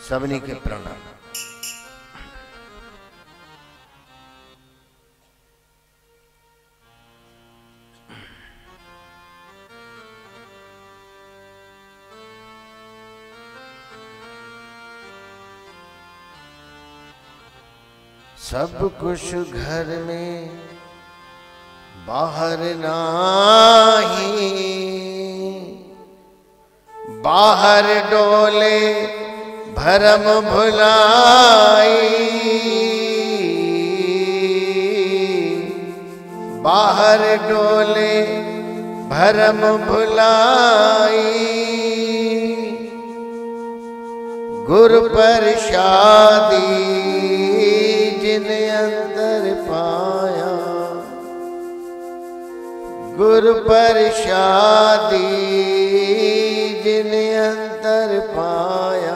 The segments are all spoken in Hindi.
सबनी के प्रणाम। सब कुछ घर में बाहर नाही, बाहर डोले भरम भुलाई, बाहर डोले भरम भुलाई। गुरु प्रसादी जिन अंदर पाया, गुरु प्रसादी जिन अंदर पाया।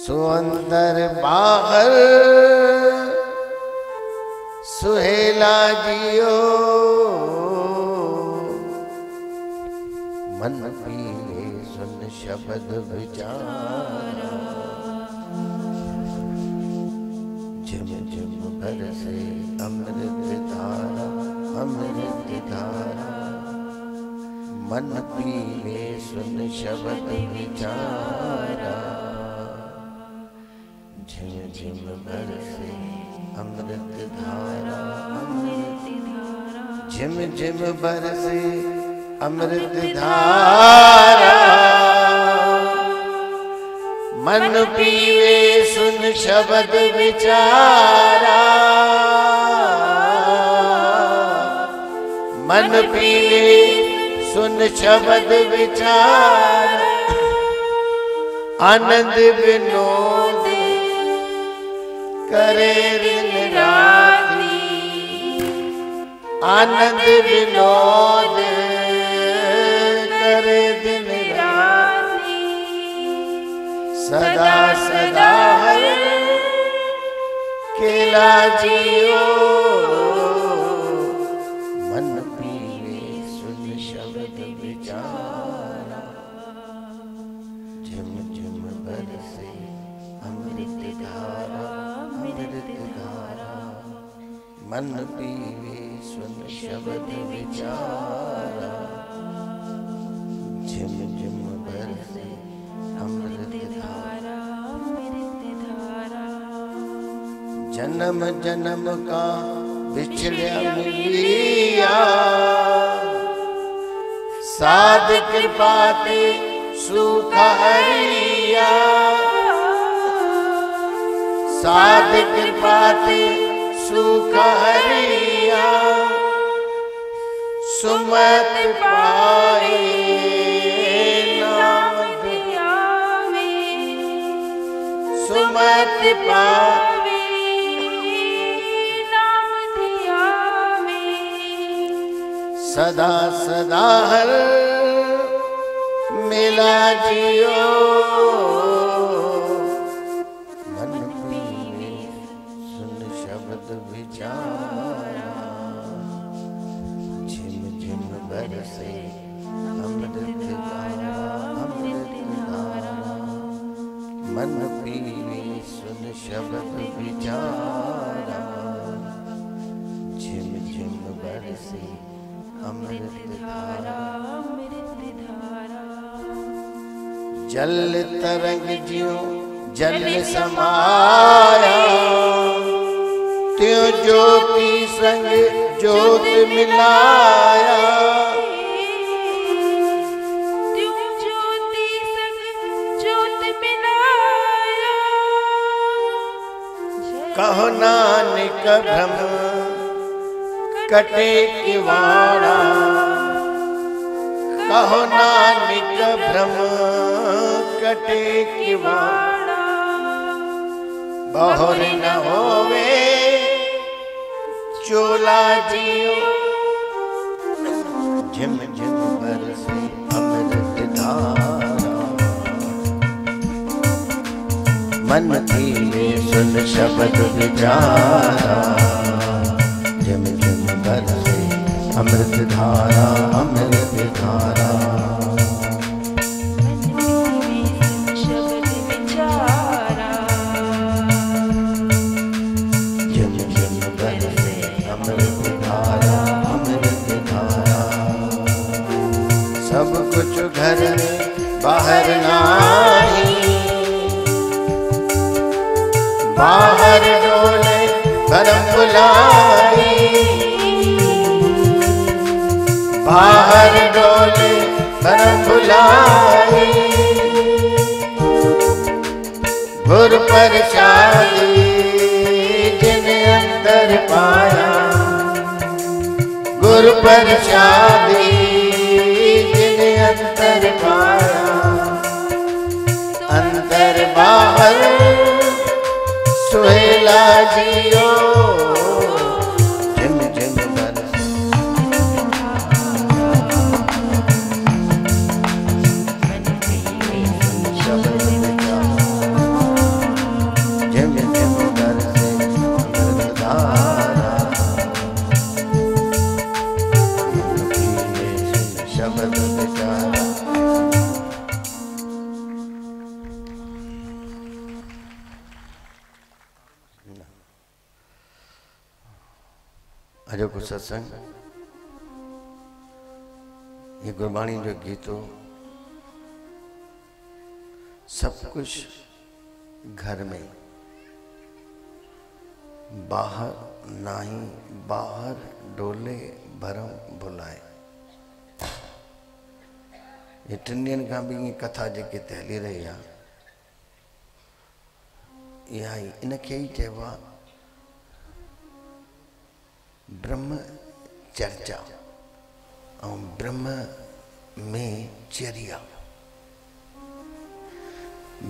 सो अंदर बाहर सुहेला जियो, मन पीले सुन शब्द विचारा। झिम झिम बरसे अमृत धारा, अमृत धारा। मन पीले सुन शब्द विचारा। झिम झिम बरसे अमृत धारा, अमृत धारा। झिम झिम बरसे अमृत धारा। मन पीवे सुन शब्द विचारा। मन पीवे सुन शब्द विचार। आनंद विनोद करे दिन राती, आनंद विनोद करे दिन राती। सदा सदा हर केला जियो, मन पीवे सुन शब्द विचारा। झिम झिम बरसे अमृत धारा, अमृत धारा। मन पीवे सुन शब्द विचारा। झिम झिम बरसे अमृत धारा, अमृत धारा। जन्म जन्म का बिछड़िया मिलिया, साध कृपा ते सूखा हरिया। साध कृपा ते सूखा हरिया। सुमत पाए नाम दिया में, सुमत पावे नाम दिया में। सदा सदा हर मिला जियो, मन पीवे सुन शब्द विचारा। झिम झिम बरसे अमृत धारा, अमृत धारा। मन पीवे सुन शब्द विचारा। झिम झिम बरसे अमृत धारा, अमृत धारा। जल तरंग ज्यों जल समाया, त्यों ज्योति संग ज्योत मिलाया। त्यों ज्योति संग ज्योत मिलाया। कहो नानक भ्रम कटे किवाड़ा। कहो नानक भ्रम कटे किवाड़ा। बहुर न होवे चोला जियो, झिम झिम बरसे अमृत धारा। मन पीवे सुन शब्द विचारा। झिम झिम बरसे अमृत धारा, अमृत धारा। मन पीवे सुन शब्द बाहर नाही, बाहर डोले भरम बुलाई, बाहर डोले भरम बुलाई, गुर प्रसादी जिन अंदर पाया, गुर प्रसादी जिन अंतर पाया, अंतर बाहर सुहेला जियो, जिम जिम बरसे शब्द विचार, जिम जिम बरसे अमृतधारा, शब्द विचार। अजो को सत्संग ये गुरबाणी जो गीतो सब कुछ घर में, बाहर नाही, बाहर डोले भरम भुलाए। ये टिन ॾींहंनि खां भी ये कथा जेके हली रही आहे, इहा ई इनखे ई चइबो आहे ब्रह्म चर्चा और ब्रह्म में चर्या।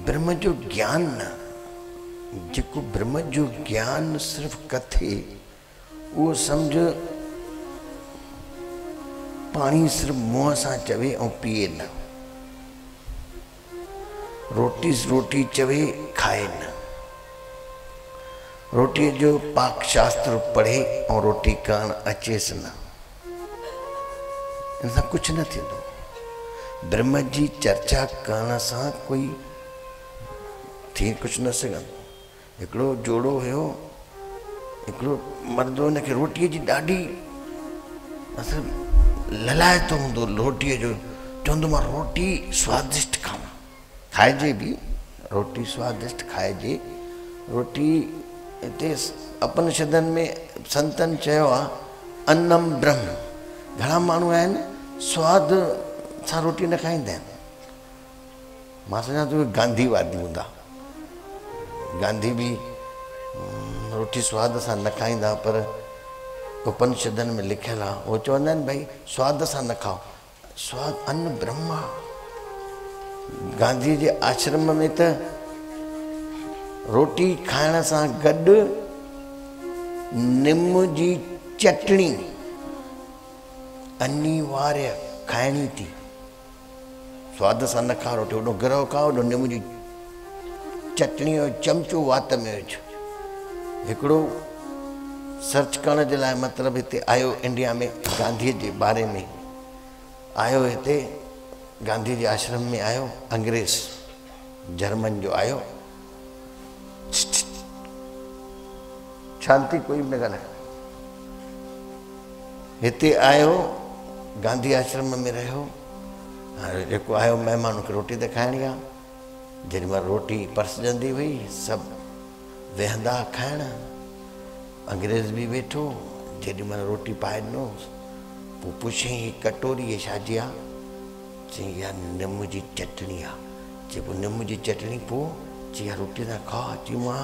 ब्रह्म जो ज्ञान न, जेको ब्रह्म जो ज्ञान सिर्फ कथे, वो समझ पानी सिर्फ मुंह से चवे और पिए न, रोटी चवे खाए न, रोटी जो पाक शास्त्र पढ़े और रोटी करण अचेस न, इनसा कुछ न थींदो। ब्रह्म जी चर्चा करण सां कोई थी कुछ न सघंदो। हिकिड़ो जोड़ो हुयो, हिकिड़ो मर्दो हिनखे रोटीअ जी ॾाढी ललायतो हूंदो रोटीअ जो, चवंदो मां रोटी स्वादिष्ट खावां, खाइजे भी रोटी स्वादिष्ट खाइजे। रोटी हिते उपनिषदनि में संतन चयो आहे अन्नम ब्रह्म। घणा माण्हू आहिनि स्वाद सां रोटी न खाईंदा आहिनि। मां सम्झां थो गांधीवादी हूंदा, गांधी भी रोटी स्वाद सां न खाईंदा, पर उपनिषदनि में लिखियल आहे, उहो चवंदा आहिनि भई स्वाद सां न खाओ, स्वाद अन्न ब्रह्म आहे। गांधी जे आश्रम में त रोटी खाइण सां गॾु निम जी चटणी अनिवार्य खाइणी थी। स्वाद सां न खा रोटी, होॾो गिरह खाओ, होॾो निम जी चटणी जो चमचो वात में विझ। हिकिड़ो सर्च करण जे लाइ मतिलबु हिते आयो इंडिया में, गांधीअ जे बारे में आयो, हिते गांधी जे आश्रम में आयो, अंग्रेज़ जर्मन जो आयो। शांति कोई न ॻाल्हाए। हिते आयो, गांधी आश्रम में रहियो, हाणे जेको आयो महिमाननि खे रोटी त खाइणी आहे। जेॾी महिल रोटी परसजंदी हुई, सभु वेहंदा खाइण, अंग्रेज़ भी वेठो। जेॾी महिल रोटी पाए ॾिनो, पोइ पुछई हीअ कटोरी इहा छाजी आहे? चई इहा निम जी चटणी आहे। चई पोइ निम जी चटणी, पोइ चई इहा रोटी सां खा। चई मां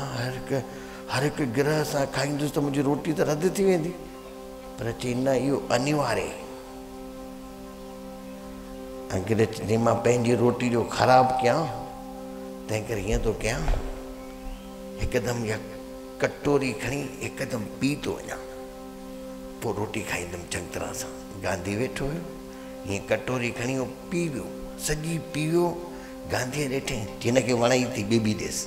हर हिकु गिरह सां खाईंदुसि त मुंहिंजी रोटी त रद्द थी वेंदी, पर चई न इहो अनिवार्य। अंग्रेज चई मां पंहिंजी रोटी जो ख़राबु कयां, तंहिं करे हीअं थो कयां, हिकदमि इहा कटोरी खणी हिकदमि पी थो वञा, पोइ रोटी खाईंदुमि चङी तरह सां। गांधी वेठो हुयो, हीअं कटोरी खणी उहो पी वियो, सॼी पी वियो। गांधीअ ॾिठई, हिनखे वणाई थी, ॿी ॾेसि।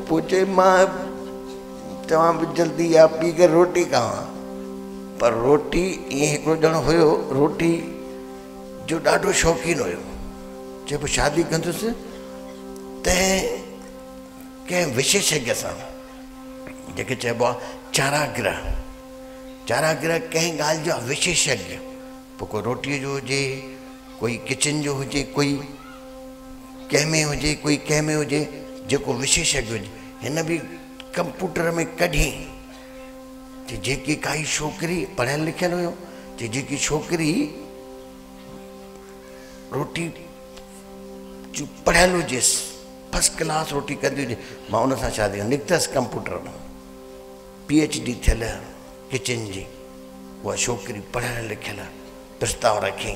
पोइ चई मां चवां बि जल्दी इहा पी करे रोटी खावां, पर रोटी ईअं हिकिड़ो ॼणो हुयो रोटी जो ॾाढो शौक़ीन हुयो। चए पोइ शादी कंदुसि त कंहिं विशेषज्ञ सां, जेके चइबो आहे चाराग्रह। चाराग्रह कंहिं ॻाल्हि जो विशेषज्ञ, पोइ कोई रोटीअ जो हुजे, कोई किचन जो हुजे, कोई कंहिंमें हुजे, कोई कंहिंमें हुजे, जेको विशेषज्ञ हुजे। हिन बि कंप्यूटर में कढी कि जेकी काई छोकिरी पढ़ियल लिखियल हुयो, कि जेकी छोकिरी रोटी पढ़ियल हुजेसि, फर्स्ट क्लास रोटी कंदी हुजे, मां उन सां शादी कयां। निकितसि कंप्यूटर में PhD थियल किचन जी, उहा छोकिरी पढ़ियल लिखियल, प्रस्ताव रखी,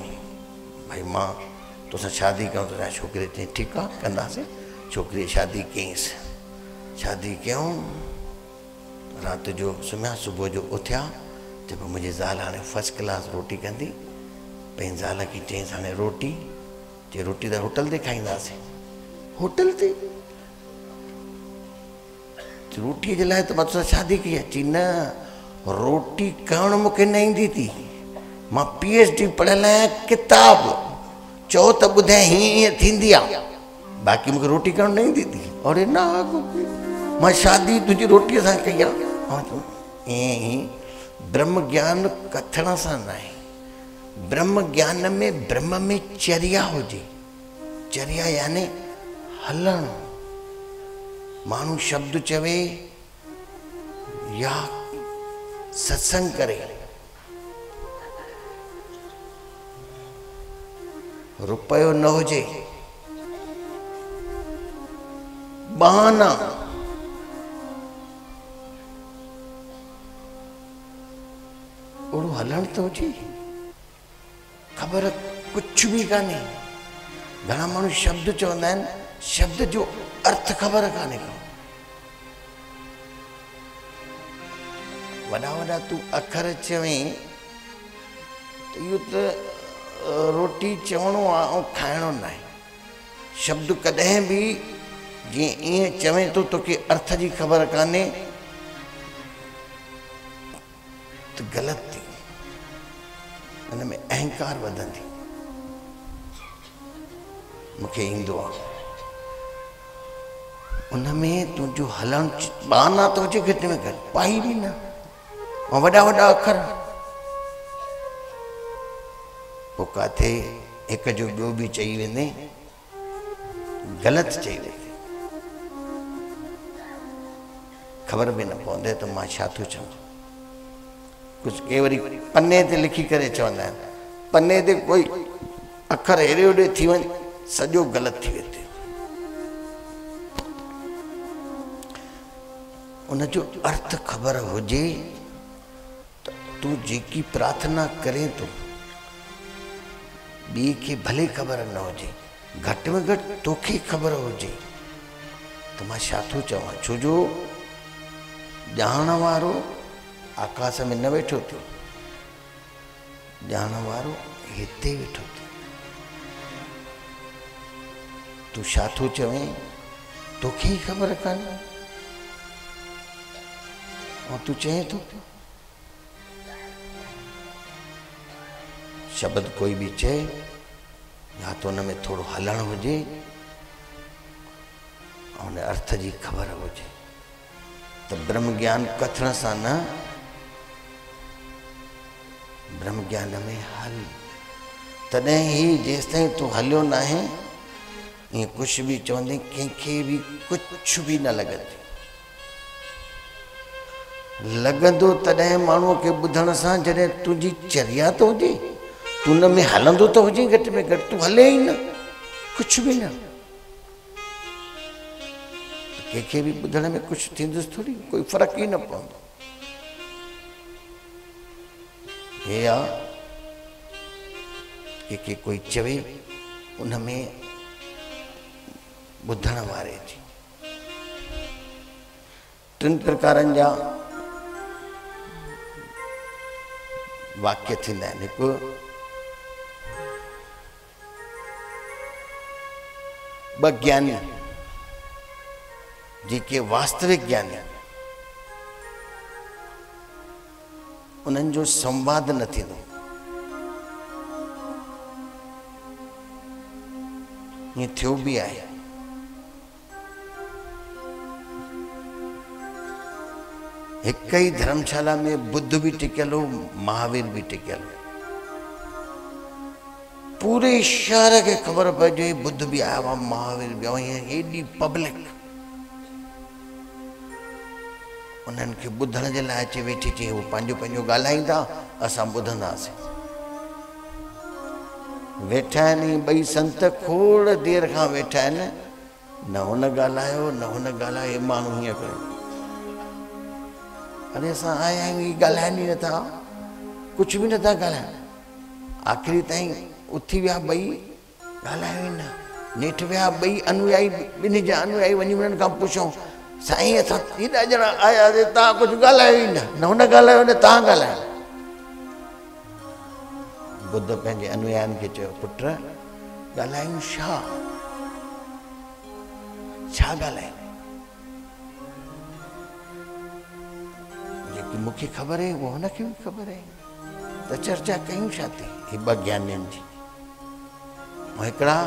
भाई मां तोसां शादी कयूं। तुंहिंजा छोकिरे चई ठीकु आहे कंदासीं। छोकिरी शादी कईंसि, शादी कयूं, राति जो सुम्हिया, सुबुह जो उथिया, त पोइ मुंहिंजी ज़ाल हाणे फर्स्ट क्लास रोटी कंदी। पंहिंजी ज़ाल खे चईंसि हाणे रोटी, चई रोटी त होटल ते खाईंदासीं। होटल ते रोटीअ जे लाइ त मां तोसां शादी कई आहे। चई न, रोटी करणु मूंखे न ईंदी थी, मां PhD पढ़ियल आहियां, किताब चओ त ॿुधाए हीअं थींदी आहे, बाक़ी मूंखे रोटी करणु न ईंदी थी। अरे न, मां शादी तुंहिंजी रोटीअ सां कई आहे। ईअं ई ब्रह्म ज्ञान कथण सां न आहे, ब्रह्म ज्ञान में ब्रह्म में चर्या हुजे। चर्या यानी हलणु, माण्हू शब्द चवे या सत्संग करे, रुपयो न हुजे, बहाना, ओड़ो हलण तो हुजे, ख़बर कुछ भी कान्हे। घणा माण्हू शब्द चवंदा आहिनि, शब्द जो अर्थ ख़बर कान्हे को। वॾा वॾा तूं अखर चवें त इहो त रोटी चवणो आहे ऐं खाइणो न आहे। शब्द कॾहिं बि जीअं ईअं चवें थो तोखे अर्थ जी ख़बर कान्हे त ग़लति थी, हिन में अहंकार वधंदी। मूंखे ईंदो आहे, उन में तुंहिंजो हलण बहाना थो हुजे, घटि में घटि पाई बि न, ऐं वॾा वॾा अखर। पोइ किथे हिक जो ॿियो बि चई वेंदे, ग़लति चई वेंदे, ख़बर बि न पवंदे त मां छा थो चवां। कुझु के वरी पने ते लिखी करे चवंदा आहिनि, पने ते कोई अखर हेॾे होॾे थी वञे, सॼो ग़लति थी वेंदो। उनजो अर्थ ख़बर हुजे त तूं जेकी प्रार्थना करें थो, ॿिए खे भले ख़बर न हुजे, घटि में घटि तोखे ख़बर हुजे त मां छा थो चवां। छो जो ॼाण वारो आकाश में न वेठो थियो, ॼाण वारो हिते वेठो थियो। तूं छा थो चवें तोखे ई ख़बर कान्हे, ऐं तूं चएं थो पियो। शब्द कोई भी चए, या तो उन में थोड़ो हलण हुजे, उन अर्थ जी ख़बर हुजे, तो ब्रह्म ज्ञान कथण सां न, ब्रह्म ज्ञान में हल। तॾहिं ही जेसि ताईं तूं हलियो न आहे, ईअं कुछ भी चवंदे कंहिंखे भी कुछ भी न लॻंदे। लॻंदो तॾहिं माण्हूअ खे ॿुधण सां जॾहिं तुंहिंजी चर्या तो हुजे, तूं उन में हलंदो तो हुजे, घटि में घटि तूं हले ई न, कुछ भी न। कंहिंखे भी ॿुधण में कुछ थींदुसि थोड़ी, कोई फ़र्क़ु ई न पवंदो। हे आ कंहिंखे कोई चवे उन में ॿुधण वारे जी। टिनि प्रकारनि जा वाक्य थींदा आहिनि। हिकु ॿ ज्ञानी, जेके वास्तविक ज्ञानी, उन्हनि जो संवाद न थींदो। ईअं थियो बि आहे। हिक ही धर्मशाला में बुद्ध भी टिकियल हो, महावीर भी टिकियल हो। पूरे शहर के खबर पइजे बुद्ध भी आया हुआ, महावीर भी आया, एडी पब्लिक उन्हनि खे ॿुधण जे लाइ अची वेठी थी। उहो पंहिंजो पंहिंजो ॻाल्हाईंदा, असां ॿुधंदासीं। वेठा आहिनि ॿई संत, खोड़ देर खां वेठा आहिनि, न हुन ॻाल्हायो न हुन ॻाल्हायो। हे माण्हू हीअं कयो, अरे असां आया आहियूं, हीअ ॻाल्हाइनि ई नथा, कुझु बि नथा ॻाल्हाइनि। आख़िरी ताईं उथी विया ॿई, ॻाल्हायो ई न। नेठि विया ॿई अनुयायी, ॿिन्ही जा अनुयायी, वञी उन्हनि खां पुछूं, साईं असां हेॾा ॼणा आयासीं, तव्हां कुझु ॻाल्हायो ई न, न हुन ॻाल्हायो न तव्हां ॻाल्हायो। बुद्ध पंहिंजे अनुयायिनि खे चयो, पुट ॻाल्हायूं छा, छा ॻाल्हायूं? जेकी मूंखे ख़बर आहे उहा हुनखे बि ख़बर आहे, त चर्चा कयूं छा थी? हे ॿ ज्ञानियुनि जी, ऐं हिकिड़ा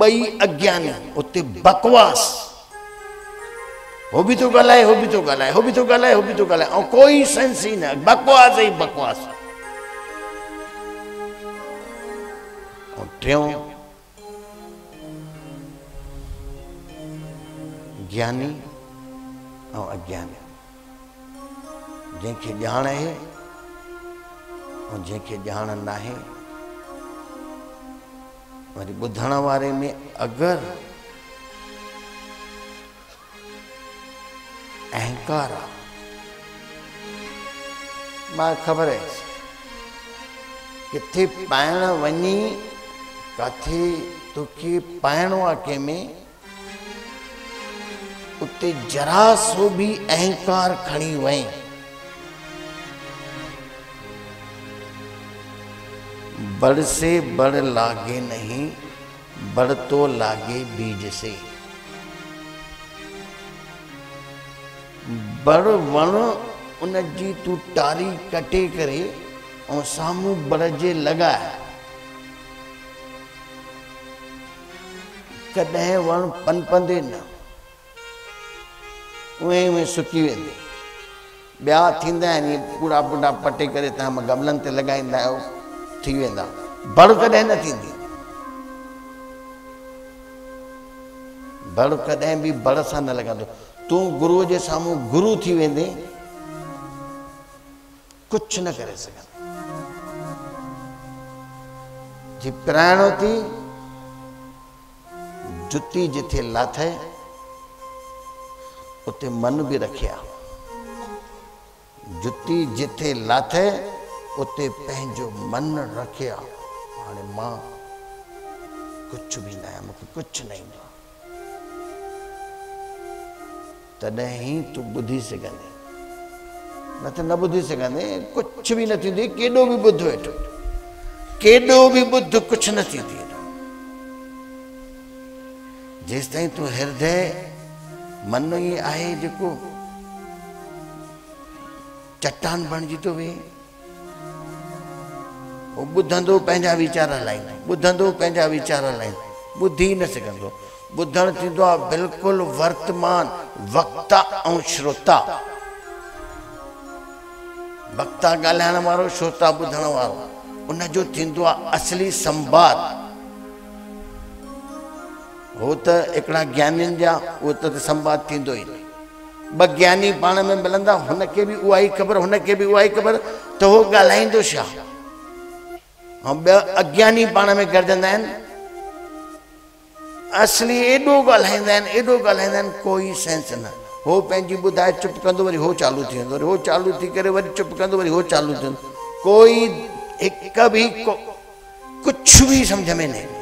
ॿई अज्ञानी उते बकवास, हो बि थो ॻाल्हाए, हो बि थो ॻाल्हाए, हो बि थो ॻाल्हाए, हो बि थो ॻाल्हाए, ऐं कोई सेंस ई न, बकवास ई बकवास। ऐं टियों ज्ञानी ऐं अज्ञानी, जंहिंखे ॼाण आहे ऐं जंहिंखे ॼाण न आहे। वरी ॿुधण वारे में अगरि अहंकार आहे, मां ख़बर आहे किथे पाइण वञी, किथे तोखे पाइणो आहे कंहिंमें, उते जरा सो भी अहंकार खणी वहीं, बड़ से बड़ लागे नहीं, बड़ तो लागे बीज से। बड़ वण उन जी तू टारी कटे करे और सामू बड़ जे लगाए, कॾहिं वण पनपंदे न, उहे में सुकी वेंदे। ॿिया थींदा आहिनि पूरा पूरा पटे करे तव्हां गमलनि ते लॻाईंदा आहियो, थी वेंदा, बड़ कॾहिं न थींदी। बड़ कॾहिं बि बड़ सां न लॻंदो। तूं गुरूअ जे साम्हूं गुरू थी वेंदे, कुझु न करे सघंदे। जी पिराइणो थी, जुती जिथे लाथे उते मन भी रखिया, जुती जिथे लाथे उते पंहिंजो मन रखिया। हाणे मां कुझु बि न आहियां, मूंखे कुझु न ईंदो, तॾहिं ही तूं ॿुधी सघंदे, न त न ॿुधी सघंदे, कुझु बि न थींदी। केॾो बि ॿुध वेठो, केॾो बि ॿुध, कुझु न थींदी। जेसि ताईं तूं हृदय मन ई आहे जेको चट्टान बणिजी थो वेहे, वो ॿुधंदो पंहिंजा वीचार हलाईंदो, ॿुधंदो पंहिंजा वीचार हलाईंदो, ॿुधी न सघंदो। ॿुधणु थींदो आहे बिल्कुलु वर्तमान, वक्ता ऐं श्रोता। वक्ता ॻाल्हाइण वारो, श्रोता ॿुधण वारो, उनजो थींदो आहे असली संवाद। हो त हिकिड़ा ज्ञानियुनि जा, उहो त संवाद थींदो ई न। ॿ ज्ञानी पाण में मिलंदा, हुनखे बि उहा ई ख़बर, हुनखे बि उहा ई ख़बर, त हो ॻाल्हाईंदो छा? ऐं ॿिया अज्ञानी पाण में गॾजंदा आहिनि, असली एॾो ॻाल्हाईंदा आहिनि, एॾो ॻाल्हाईंदा आहिनि, कोई सेंस न। हो पंहिंजी ॿुधाए चुप कंदो, वरी हो चालू थी वेंदो, वरी हो चालू थी करे वरी चुप कंदो, वरी हो चालू थी वेंदो। कोई हिकु बि कुझु बि सम्झ में न ईंदो।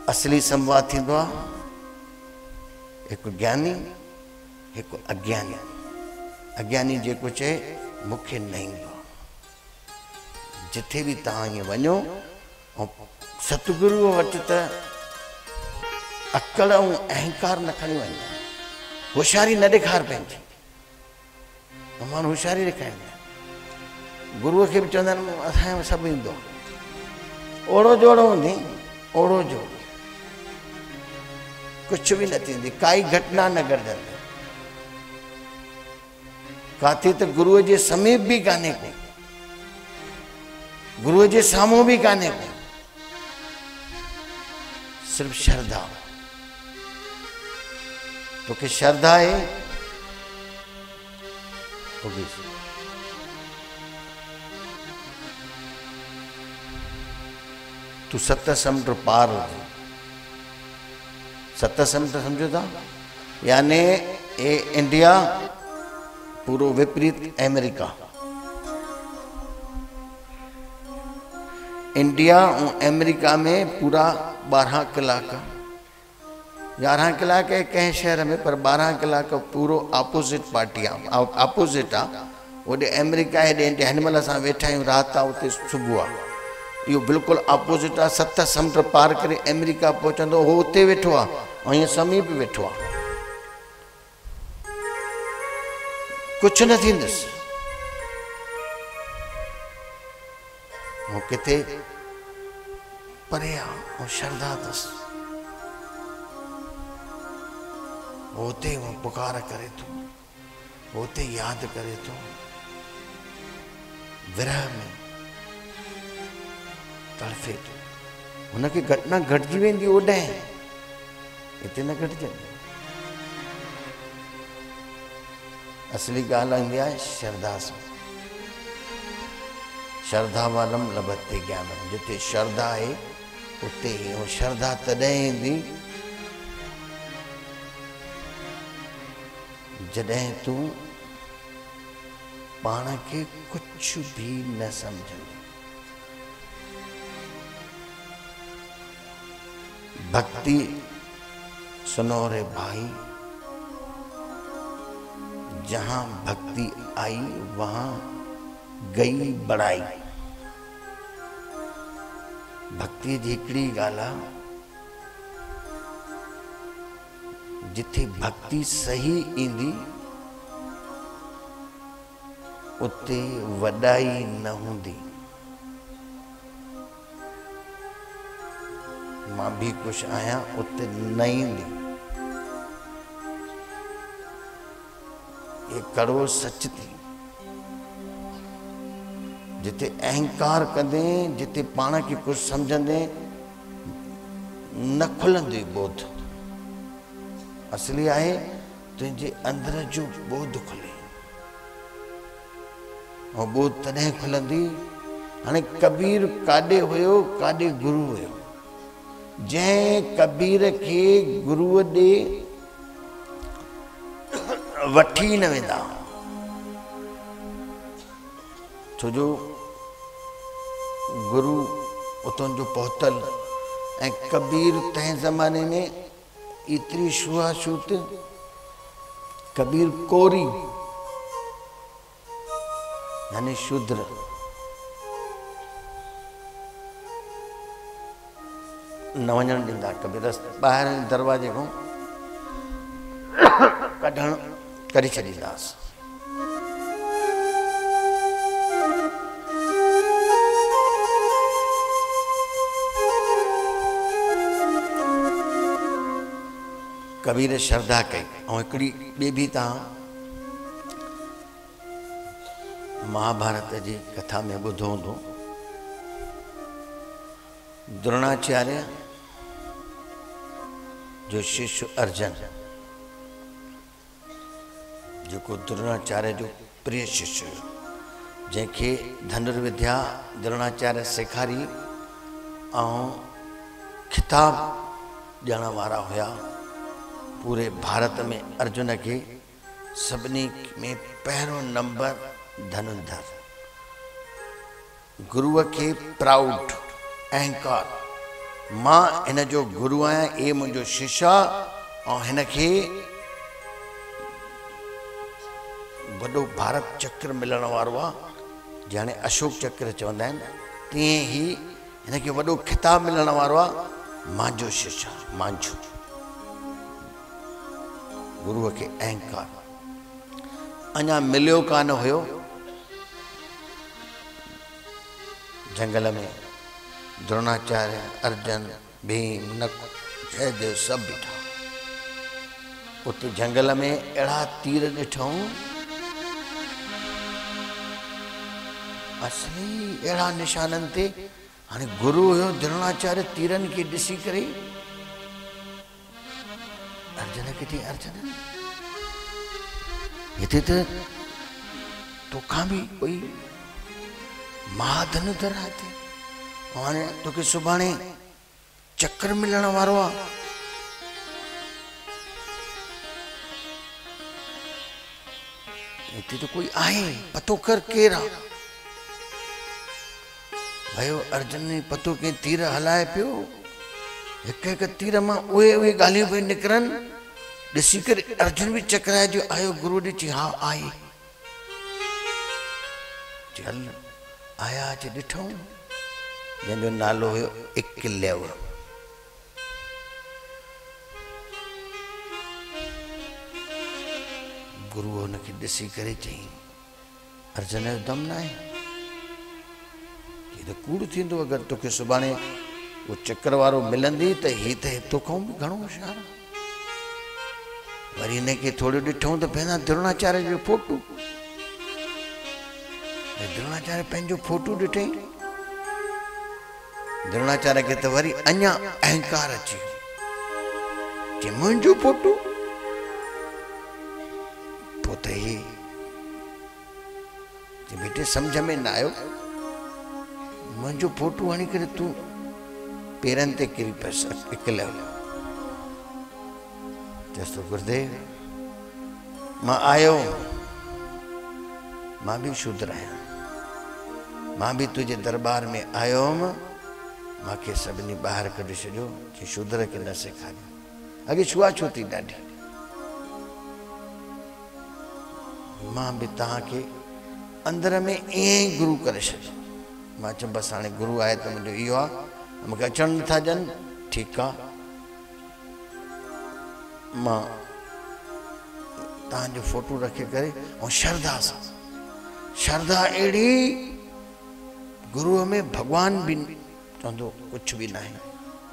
असली संवाद थींदो आहे हिकु ज्ञानी, हिकु अज्ञानी। अज्ञानी जेको चए मूंखे न ईंदो, जिथे बि तव्हां ईअं वञो, ऐं सतगुरूअ वटि त अकड़ ऐं अहंकार न खणी वञो, होशियारी न ॾेखार पंहिंजी। माण्हू होशियारी ॾेखारींदा, गुरूअ खे बि चवंदा आहिनि असांजो सभु ईंदो, ओड़ो जोड़ो हूंदी, ओड़ो जोड़ो, कुझु बि न थींदी, काई घटना न घटिजंदी। काथे त गुरूअ जे समीप बि कान्हे को, गुरुअ जे साम्हूं बि कान्हे को, सिर्फ श्रद्धा। तोखे श्रद्धा है होगी। तू सत समुंड पार हुजे। सत समुंड समझो था, यानी ए इंडिया पूरो विपरीत अमेरिका। इंडिया और अमेरिका में पूरा 12 कलाक, 11 कलाक है कंहिं शहर में, पर 12 कलाक पूरो ऑपोजिट पार्टी आहे, ऑपोजिट आहे। होॾे अमेरिका हेॾे इंडिया, हिन महिल असां वेठा आहियूं, राति आहे उते सुबुह आहे। इहो बिल्कुलु ऑपोजिट आहे। 7 समुंड पार करे अमेरिका पहुचंदो, हो उते वेठो आहे ऐं हीअं समीप वेठो आहे। कुझु न थींदुसि। ऐं किथे परे आहे ऐं श्रद्धा अथसि, होते वो पुकार करे थो, होते याद करे थो, विरह में तड़फे थो। हुनखे घटना घटिजी वेंदी ओॾांहुं, हिते न घटिजंदी। असली ॻाल्हि ईंदी आहे श्रद्धा सां। श्रद्धा वालम लभते ज्ञानम। जिते श्रद्धा आहे उते ही, ऐं श्रद्धा तॾहिं ईंदी जॾहिं तूं पाण खे कुझु भी न समझंदी। भक्ति सुनो रे भाई, जहां भक्ति आई वहां गई बड़ाई। भक्ति जी हिकिड़ी ॻाल्हि आहे, जिथे भक्ति सही ईंदी उते वॾाई न हूंदी। मां भी कुछ आहियां, उते न ईंदी। ये कड़वो सच थी। जिते अहंकार कंदे, जिते पाण खे कुछ समझंदे न खुलंदी बोध। असली आहे तुंहिंजे अंदर जो बोध खुले, और बोध तॾहिं खुलंदी। हाणे कबीर काॾे हुयो, काॾे गुरु हुयो। जंहिं कबीर खे गुरुअ ॾे वठी न वेंदा, छोजो गुरु उतां जो पहुतल। ऐं कबीर तंहिं ज़माने में एतिरी छुआछूत, कबीर कोरी यानी शूद्र। न वञण ॾींदा कबीर, ॿाहिरि दरवाजे खां कढण करे छॾींदासीं। कबीर श्रद्धा कई। ऐं हिकिड़ी ॿी बि तव्हां महाभारत जी कथा में ॿुधो हूंदो। द्रोणाचार्य जो शिष्य अर्जुन, जेको द्रोणाचार्य जो प्रिय शिष्य, जंहिंखे धनुर्विद्या द्रोणाचार्य सेखारी ऐं खिताब ॾियण वारा हुया। पूरे भारत में अर्जुन के सभिनी में पहिरों नंबर धनुर्धर। गुरुअ के प्राउड, अहंकार, मां हिन जो गुरु आहियां, ए मुंहिंजो शिष्य ऐं हिन खे वॾो भारत चक्र मिलण वारो आहे। जाने अशोक चक्र चवंदा आहिनि, तीअं ई हिन खे वॾो खिताब मिलण वारो आहे, मुंहिंजो शिष्य, मुंहिंजो। गुरुअ खे अहंकार अञा मिलियो कान हुयो। जंगल में द्रोणाचार्य, अर्जुन, भीम, नकुल, जयदेव सब बीठा। उते जंगल में अहिड़ा तीर ॾिठऊं असली अड़ा निशानन ते हाने गुरु हुयो द्रोणाचार्य तीरन के दिसी करे अर्जुन के थी अर्जुन ये तो का भी कोई महाधन धराते हाने तो के सुभाणे चक्कर मिलण वारो आ इते तो कोई आए पतो कर केरा भयो अर्जुन ने पतो के तीर हलाए पियो एक एक तीर मां उहे गालियों पे निकरन दिसी कर अर्जुन भी चकराए जो आयो गुरु ने ची हाँ आई चल आया च दिठो जंजो नालो हुयो एकलव्य गुरु उनके दिसी करे चई अर्जुन जो दम ना है ये तो कूड़ थींदो अगर तोखे सुभाणे वो चक्कर वारो मिलंदी त ही त तो कहूं भी घणो होशियार वरी ने के थोड़ो ॾिठो त भेना द्रोणाचार्य जो फोटो द्रोणाचार्य पंहिंजो फोटो ॾिठई द्रोणाचार्य के त वरी अञा अहंकार अची कि मुंहिंजो फोटो पोइ त ही बेटे समझ में ना आयो मुंहिंजो फोटो हणी करे तू पेरन ते किरी पस एकलव्य चस तो गुरुदेव मां आयो मां भी शूद्र आहियां मां भी तुझे दरबार में आयो मांखे सभिनी ॿाहिरि कढी छॾियो कि शूद्र खे न सेखारियो अॻे छुआछूती ॾाढी मां भी तव्हांखे अंदर में ईअं गुरु करे छॾियो मां चयो बसि हाणे गुरु आहे त मुंहिंजो इहो आहे मूंखे अचणु नथा ॾियनि ठीकु आहे मां तव्हांजो फोटो रखे करे ऐं श्रद्धा सां श्रद्धा अहिड़ी गुरुअ में भॻवान बि चवंदो कुझु बि न आहे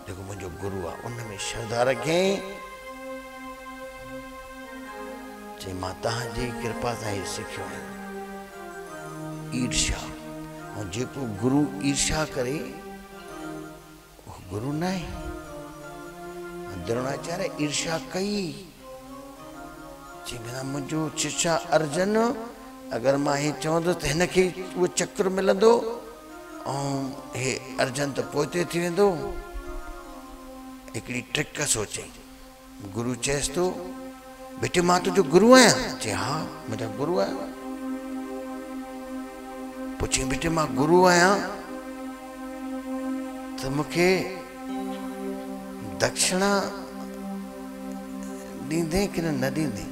जेको मुंहिंजो गुरु आहे उन में श्रद्धा रखे चई मां तव्हांजी कृपा सां इहो सिखियो आहे ईर्ष्या और जेको गुरु ईर्ष्या करे वो गुरु न है द्रोणाचार्य ईर्ष्या कई चई बिना मुझो शिष्या अर्जुन अगर मां हे चवंदो त हिन खे वो चक्र मिलंदो ऐं हे अर्जुन त पोइते थी वेंदो हिकिड़ी ट्रिक सोचई गुरु चएसि थो बेटे मां तुंहिंजो गुरु आहियां चई हा मुंहिंजा गुरु आहियां पुछी बेटे मां गुरु आहियां त मूंखे दक्षिणा ॾींदे कि न ॾींदे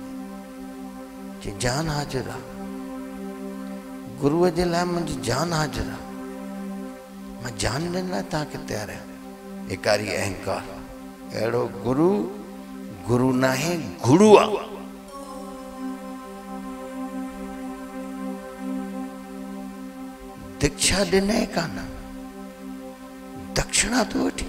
चई जान हाज़िर आहे गुरुअ जे लाइ मुंहिंजी जान हाज़िर आहे मां जान ॾियण लाइ तव्हांखे तयारु आहियां एकारी अहंकार अहिड़ो गुरु गुरु न आहे गुरु आहे दीक्षा ॾिने कान दक्षिणा तो वठी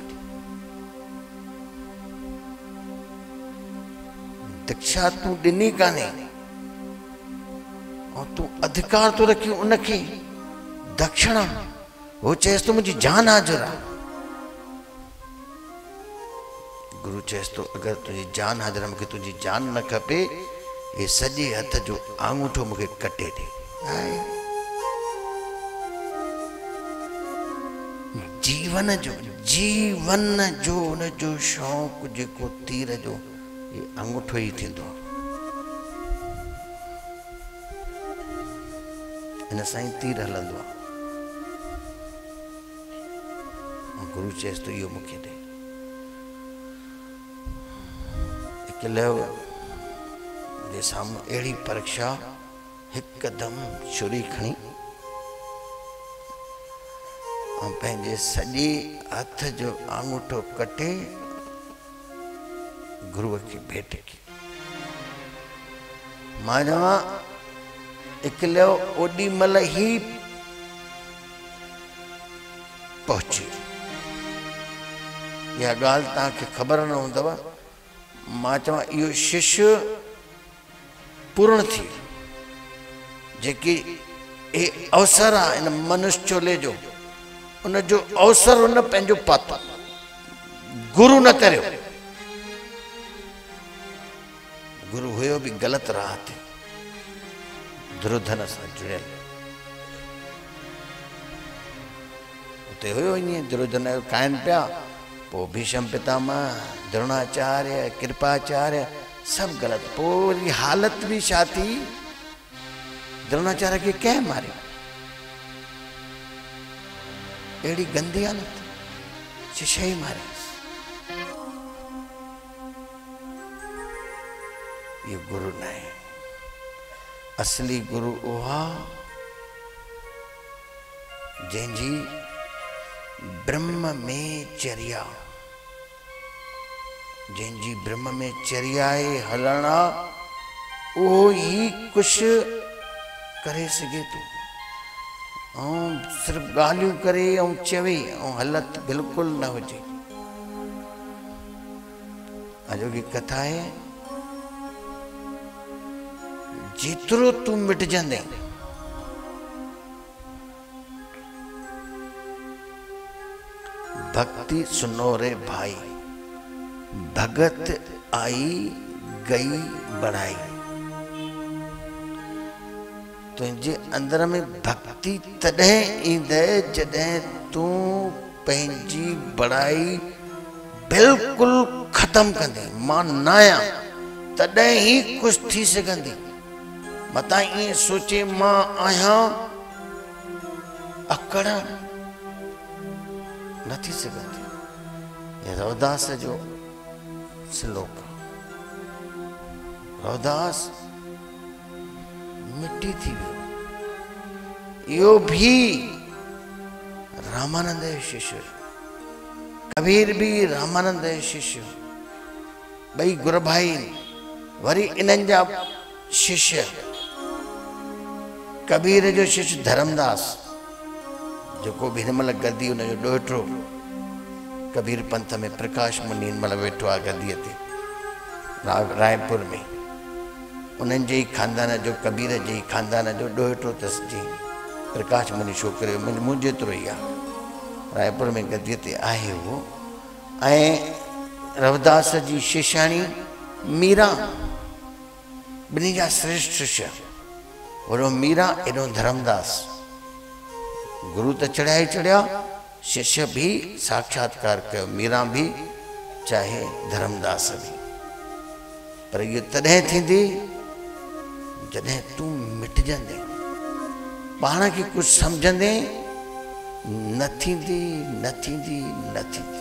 दीक्षा तू ॾिनी काने और तू अधिकार तो रखी उनखे दक्षिणा वो चएसि तो मुंहिंजी जान हाज़िर आहे गुरु चएसि तो अगर तुझी जान हाज़िर आहे मूंखे तुंहिंजी जान न खपे ये सॼे हथ जो आंगूठो मूंखे कटे ॾे जीवन जो उन जो शौक़ जेको तीर जो ये अंगूठो ही थींदो इन सां ई तीर हलंदो आहे गुरु चएसि तो इहो मूंखे ॾे एकलव्य जे साम्हूं अहिड़ी परीक्षा हिकदमि छुरी खणी और पंहिंजे सॼे हथ जो आंगूठो कटे गुरुअ खे भेट की मां चवां एकलव्य ओॾी महिल ही पहुची इहा ॻाल्हि तव्हांखे ख़बर न हूंदव मां चवां इहो शिष्य पूर्ण थी जेकी ये अवसर आहे इन मनुष्य चोले जो, उन जो अवसर उन पंहिंजो पातो, गुरु न तरियो। गुरु हुयो भी गलत राह ते, दुर्योधन सां जुड़ियल। उते हुयो ईअं दुर्योधन जो कायन पिया, पोइ भीष्म पितामह, द्रोणाचार्य, कृपाचार्य सब गलत। पोइ हालत भी छा थी, द्रोणाचार्य के कंहिं मारियो, अहिड़ी गंदी हालत, शिष्य ही मारियो। ये गुरु न है। असली गुरु उहा जंहिंजी ब्रह्म में चर्या, जंहिंजी ब्रह्म में चर्या आहे हलणा, उहो ही कुछ करे सघे थो। ऐं सिर्फ़ ॻाल्हियूं करे ऐं चवे ऐं हालत बिल्कुल न हुजे। अॼोकी कथा आहे, जेतिरो तूं मिटजंदे भक्ति सुनो रे भाई, भगत आई गई बढ़ाई। तुझे अंदर में भक्ति तॾहिं ईंदे जॾहिं तूं पंहिंजी बढ़ाई बिल्कुल खत्म कंदे। मां न आहियां तॾहिं ही कुछ थी सघंदी। मता ईअं सोचे मां आहियां अकड़ न थी सघंदी। ये रविदास जो श्लोक, रविदास मिट्टी थी वियो। इहो भी रामानंद जो शिष्य, कबीर भी रामानंद जो शिष्य, ॿई गुरु भाई। वरी इन्हनि जा शिष्य, कबीर जो शिष्य धर्मदास, जेको भी हिन महिल गद्दी उन जो ॾोहिटो कबीर पंथ में प्रकाश मुनि हिन महिल वेठो आहे गद्दीअ ते रायपुर में। उन्हनि जे ई खानदान जो, कबीर जे ई खानदान जो ॾोहिटो अथसि जी प्रकाश मुनि छोकिरे, मूं जेतिरो ई आहे, रायपुर में गद्दीअ ते आहे उहो। ऐं रविदास जी शिष्याणी मीरा, ॿिन्ही जा श्रेष्ठ शिष्य, वॾो मीरा एॾो धर्मदास। गुरु त चढ़िया ई चढ़िया, शिष्य भी साक्षात्कार कयो, मीरा भी चाहे धर्मदास भी। पर इहो तॾहिं थींदी जॾहिं तूं मिटजंदे, पाण खे कुछ सम्झंदे न थींदी, न थींदी, न थींदी।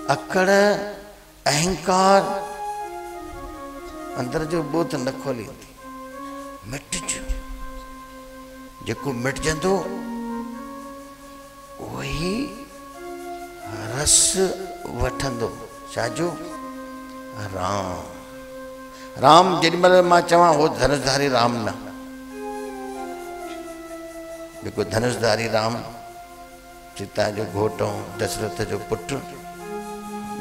अकड़, अहंकार अंदर जो बोत न खोलींदी। मिटजो, जेको मिटजंदो वही रस वठंदो। छाजो? राम। राम जेॾीमहिल मां चवां हो धनुषधारी राम न, जेको धनुषधारी राम सीता जो घोटो, दशरथ जो पुटु,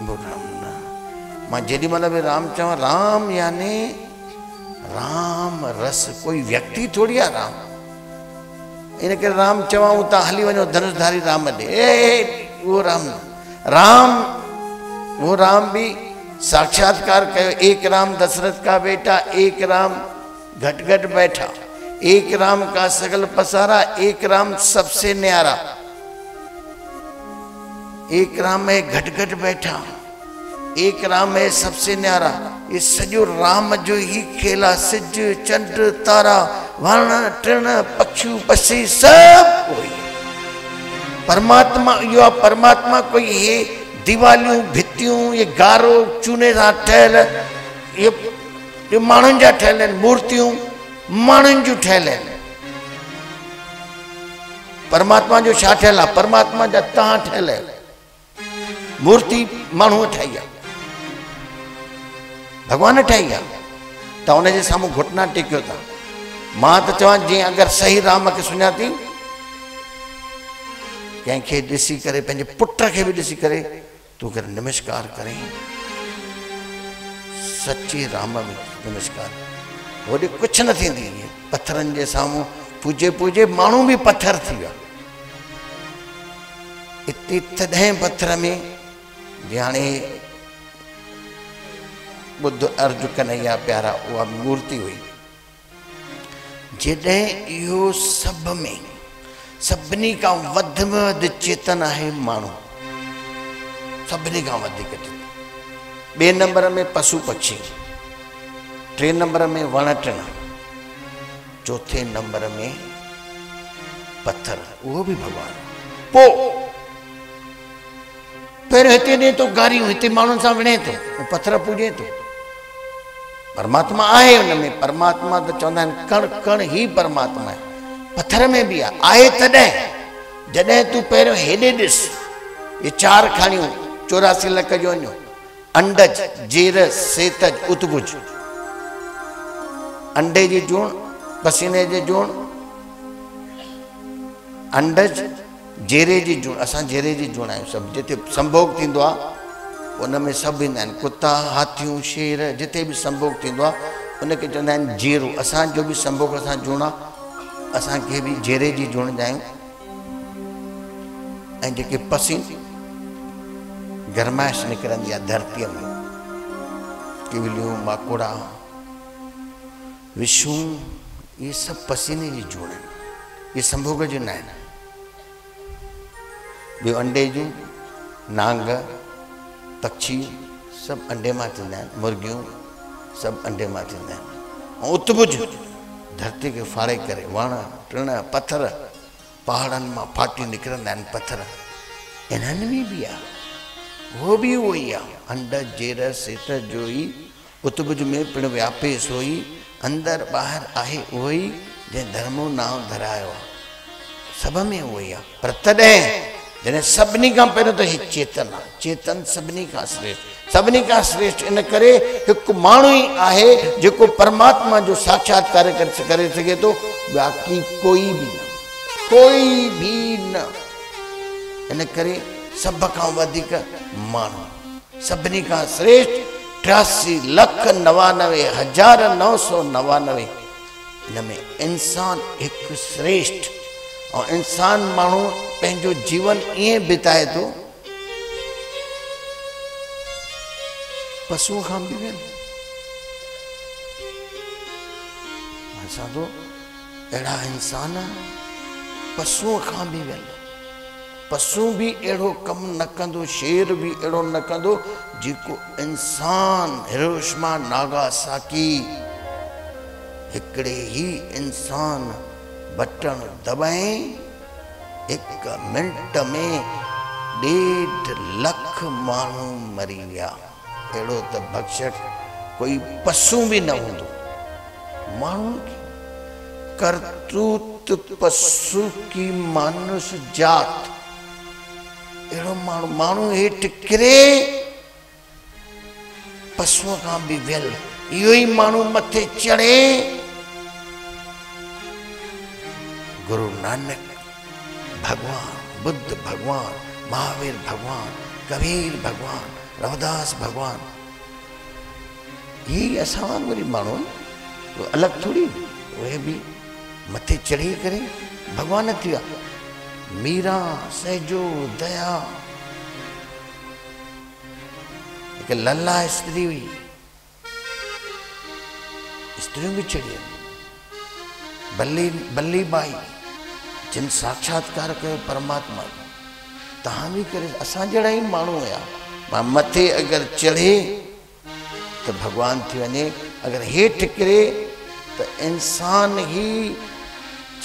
वो राम न। मां जेॾीमहिल बि राम चवां, राम यानी राम रस, कोई व्यक्ति थोड़ी आहे राम। इन करे राम चवां तव्हां हली वञो धनुषधारी राम ॾे, वो राम न। राम, वो राम भी साक्षात्कार कयो। एक राम दशरथ का बेटा, एक राम घट घट बैठा, एक राम का सगल पसारा, एक राम सबसे न्यारा। एक राम है घट घट बैठा, एक राम है सबसे न्यारा। ये सॼो राम जो ही खेला। सिज चंड तारा वण टिण पक्षी पक्षी सब कोई परमात्मा। यो परमात्मा कोई ये दीवालियूं भितियूं, ये गारो चूने सां ठहियल, ये माण्हुनि जा ठहियल आहिनि। मूर्तियूं माण्हुनि जूं ठहियल आहिनि। परमात्मा जो छा ठहियल आहे? परमात्मा जा तव्हां ठहियल आहियो। मूर्ति माण्हूअ ठाही आहे, भगवान ठाही आहे। तव्हां हुनजे साम्हूं घुटना टेकियो था। मां त चवां जीअं अगरि सही राम खे सुञाती, कंहिंखे ॾिसी करे, पंहिंजे पुट खे बि ॾिसी करे तूं करे नमस्कार करें, सच्चे राम में नमस्कार। होॾे कुझु न थींदी। पत्थरनि जे साम्हूं पूजे पूजे माण्हू बि पत्थर थी विया इते तॾहिं पत्थर में हाणे बुद्ध अर्ज कन्हैया प्यारा उहा मूर्ति हुई जॾहिं इहो सभ में सभिनी खां वध में वधि चेतन आहे माण्हू सभिनी खां वधीक चेतन ॿिए नंबर में पशु पक्षी टे नंबर में वण टिण चौथे नंबर में पत्थर उहो बि भॻवान पोइ पहिरियों हिते ॾे थो गारियूं हिते माण्हुनि सां विणे थो पत्थर पूॼे थो परमात्मा आहे हुन में परमात्मा त चवंदा आहिनि कण कण ई परमात्मा आहे पत्थर में बि आहे तॾहिं जॾहिं तूं पहिरियों हेॾे ॾिस ये 4 खाणियूं 84 लख जो वञो अंडज जेरस सेतज उतभुज अंडे जी जूण पसीने जी जूण अंडज जेरे जी जूण असां जेरे जी जूण आहियूं सभु जिते संभोग थींदो आहे उन में सभु ईंदा आहिनि कुता हाथियूं शेर जिते बि संभोग थींदो आहे उनखे चवंदा आहिनि जेरो असांजो बि संभोग असां जूण आहे असांखे बि जेरे जी जूणंदा आहियूं ऐं जेके पसीने गरमाइश निकिरंदी आहे धरतीअ में किवलियूं माकोड़ा विछूं ये सभु पसीने जी जूण आहिनि ये संभोग जो न आहिनि ॿियो अंडे जूं नांग पक्षी सभु अंडे मां थींदा आहिनि मुर्गियूं सभु अंडे मां थींदा आहिनि ऐं उतभुज धरती खे फाड़े करे वण टिण पत्थर पहाड़नि मां फाटी निकिरंदा आहिनि पत्थर इन्हनि में बि आहे वो भी वही है अंड जेर सेत जो ही उतभुज में पिण व्यापे सोई अंदर बाहर आहे वही जे धर्मो नाम धरायो सब में वही है पर तॾहिं जॾहिं सभिनी खां पहिरियों त ही चेतन आहे चेतन सभिनी खां श्रेष्ठ इन करे हिकु माण्हू ई आहे जेको परमात्मा जो साक्षात्कार करे सघे थो बाक़ी कोई भी न इन करे सब खां वधीक माण्हू सभिनी खां श्रेष्ठ 83,99,999 इन में इंसान हिकु श्रेष्ठ और इंसान माण्हू पंहिंजो जीवन ईअं बिताए थो पशुओं खां बि वेल असां तो अहिड़ा इंसान पशुओं खां बि वेल पशु भी अड़ो कम न कंदो शेर भी अड़ो न कंदो जेको इंसान हिरोशिमा नागासाकी हिकड़े ही इंसान बटन दबाए 1 मिनट में 1.5 लाख माण्हू मरी विया अड़ो त भक्षक कोई पशु भी न होंदो माण्हू करतूत पशु की मानुष जात अड़ो माण्हू हेठि किरे पशुओं खां बि वियल इहो ई माण्हू मथे चढ़े गुरु नानक भगवान बुद्ध भगवान महावीर भगवान कबीर भगवान रविदास भगवान ये असां वांगुरु माण्हू तो अलग थोड़ी उहे भी मथे चढ़ी करे भगवान थी विया मीरा सहजो दया एक लल्ला स्त्री हुई स्त्रियों भी चढ़ी बल्ली बाई जिन साक्षात्कार कयो परमात्मा तहां भी करे असां जड़ा ही माण्हू हुया मां मथे अगर चढ़े तो भगवान थी वने अगर हेठि किरे तो इंसान ही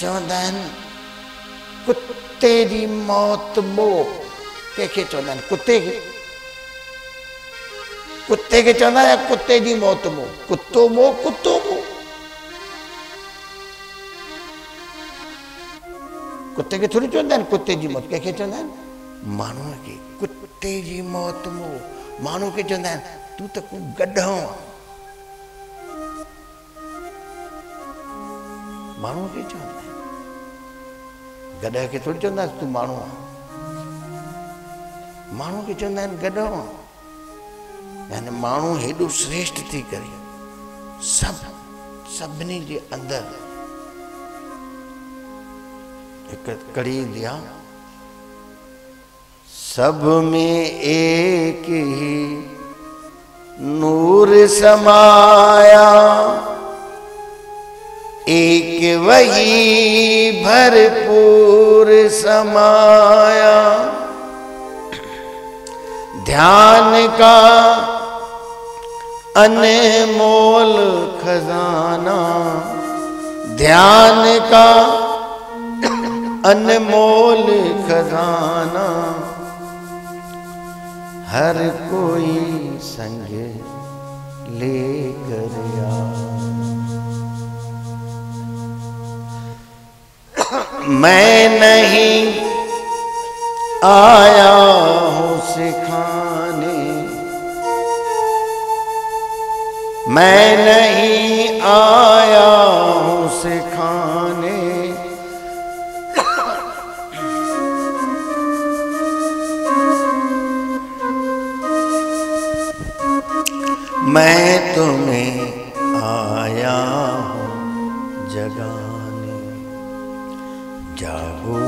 चवंदा आहिनि कुत्ते जी मौत मोह कंहिंखे चवंदा आहिनि कुत्ते खे चवंदा या कुत्ते जी मौत मोह कुत्तो मोह कुत्ते खे थोड़ी चवंदा आहिनि कुत्ते जी मौत कंहिंखे चवंदा आहिनि माण्हू खे कुत्ते जी मौत मोह माण्हू खे चवंदा आहिनि तूं त को गड्ढो माण्हू खे चवंदा आहिनि गड्ढे खे थोड़ी चवंदा तूं माण्हू माण्हू खे चवंदा आहिनि गड्ढो यानी माण्हू हेॾो श्रेष्ठ थी करे सभिनी जे अंदरि एक कड़ी दिया, सब में एक ही नूर समाया, एक वही भरपूर समाया, ध्यान का अनमोल खजाना, ध्यान का अनमोल खजाना, हर कोई संग लेकर आ। मैं नहीं आया हूँ सिखाने, मैं नहीं आया हूँ सिखाने, मैं तुम्हें आया हूँ जगाने। जागो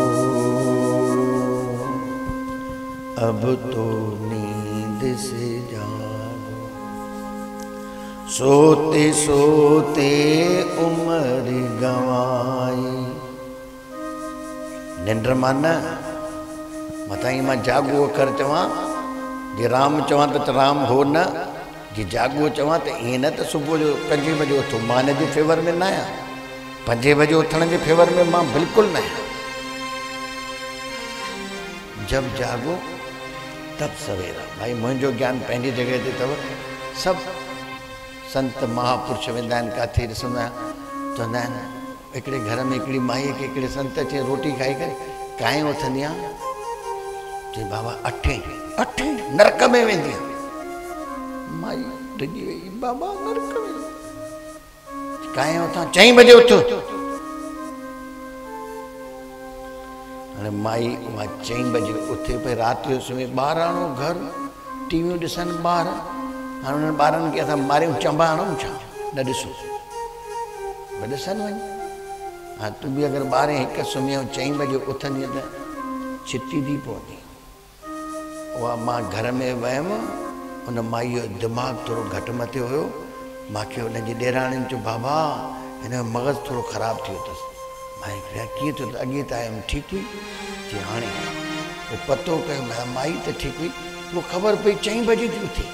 अब तो नींद से जागो, सोते सोते उम्र गंवाई। निंड्र मान मताई मां जागो कर चवां, जे राम चवां तो राम हो न, जी जागो चवां तो ईअं न त सुबुह जो 5 बजे उथो, मां हिन जे फेवर में न आहियां। 5 बजे उथण जे फेवर में मां बिल्कुलु न आहियां। जब जागो तब सवेरा। भाई मुंहिंजो ज्ञान पंहिंजी जॻह ते अथव। सभु संत महापुरुष वेंदा आहिनि किथे ॾिसंदा चवंदा आहिनि, हिकिड़े घर में हिकिड़ी माईअ खे हिकिड़े संत अचे रोटी खाई करे काएं उथंदी आहे, चई बाबा 8 नरक में वेंदी आहे। माई डिॼी वई, बाबा नरक में काएं उथां, 4 बजे उथ। हाणे माई उहा 4 बजे उथे पई, राति जो सुम्हे। ॿाराणो घर टीवियूं ॾिसनि ॿार। हाणे उन्हनि ॿारनि खे असां मारियूं चंबा हणूं छा? न ॾिसूं, भई ॾिसनि वञी। हा तूं बि अगरि 12-1 सुम्ही 4 बजे उथंदी त छिती थी पवंदी। उहा मां घर में वियमि, उन माईअ जो दिमाग़ु थोरो घटि मथे हुयो। मूंखे हुनजी ॾेराणियुनि चयो बाबा हिन जो मग़ज़ु थोरो ख़राबु थी वियो अथसि। मां कीअं थियो? त अॻे त आयमि ठीकु हुई, चई हाणे पोइ पतो कयो माई त ठीकु हुई। पोइ ख़बर पई 4 बजे थी उथे।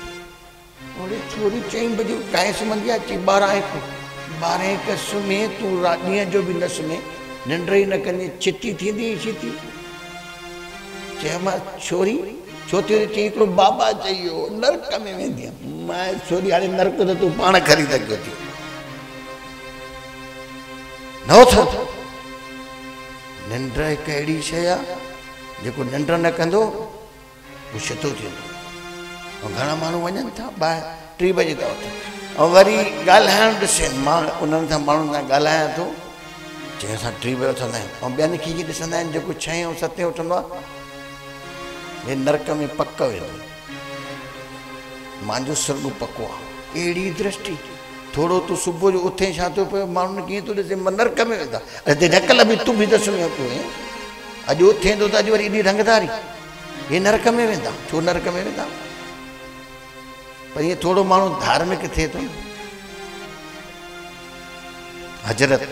ओड़े छोरी 4 बजे काएं सुम्हंदी आहे? चई 12-1 सुम्हे तूं, ॾींहं जो बि न सुम्हे, निंड ई न कंदी, छिती थींदी छिती। चयोमांसि छोरी छो थियो? चई हिकिड़ो बाबा चयो नरक में वेंदी आहे। मां छोरी हाणे नरक त तूं पाण ख़रीद कयो थी, न उथ। निंड हिकु अहिड़ी शइ आहे जेको निंड न कंदो उहो छितो थींदो। ऐं घणा माण्हू वञनि था ॿाहिरि 3 बजे था उथनि, ऐं वरी ॻाल्हाइणु ॾिसनि। मां उन्हनि सां माण्हुनि सां ॻाल्हायां थो, चई असां 3 बजे उथंदा आहियूं। ऐं ॿियनि खे इहे ॾिसंदा आहिनि जेको 6 ऐं 7 उथंदो आहे, हे नरक में पक वेंदो। मुंहिंजो सुर्ॻु पको आहे। अहिड़ी दृष्टि। थोरो तूं सुबुह जो उथे छा थो पियो? माण्हुनि कीअं थो ॾिसे नरक में वेंदा। अरे नकल बि तूं बि त सुम्हियो पियो। अॼु उथे थो त अॼु वरी एॾी रंगदारी, हे नरक में वेंदा। छो नरक में वेंदा? पर ईअं थोरो माण्हू धार्मिक थिए थो। हज़रत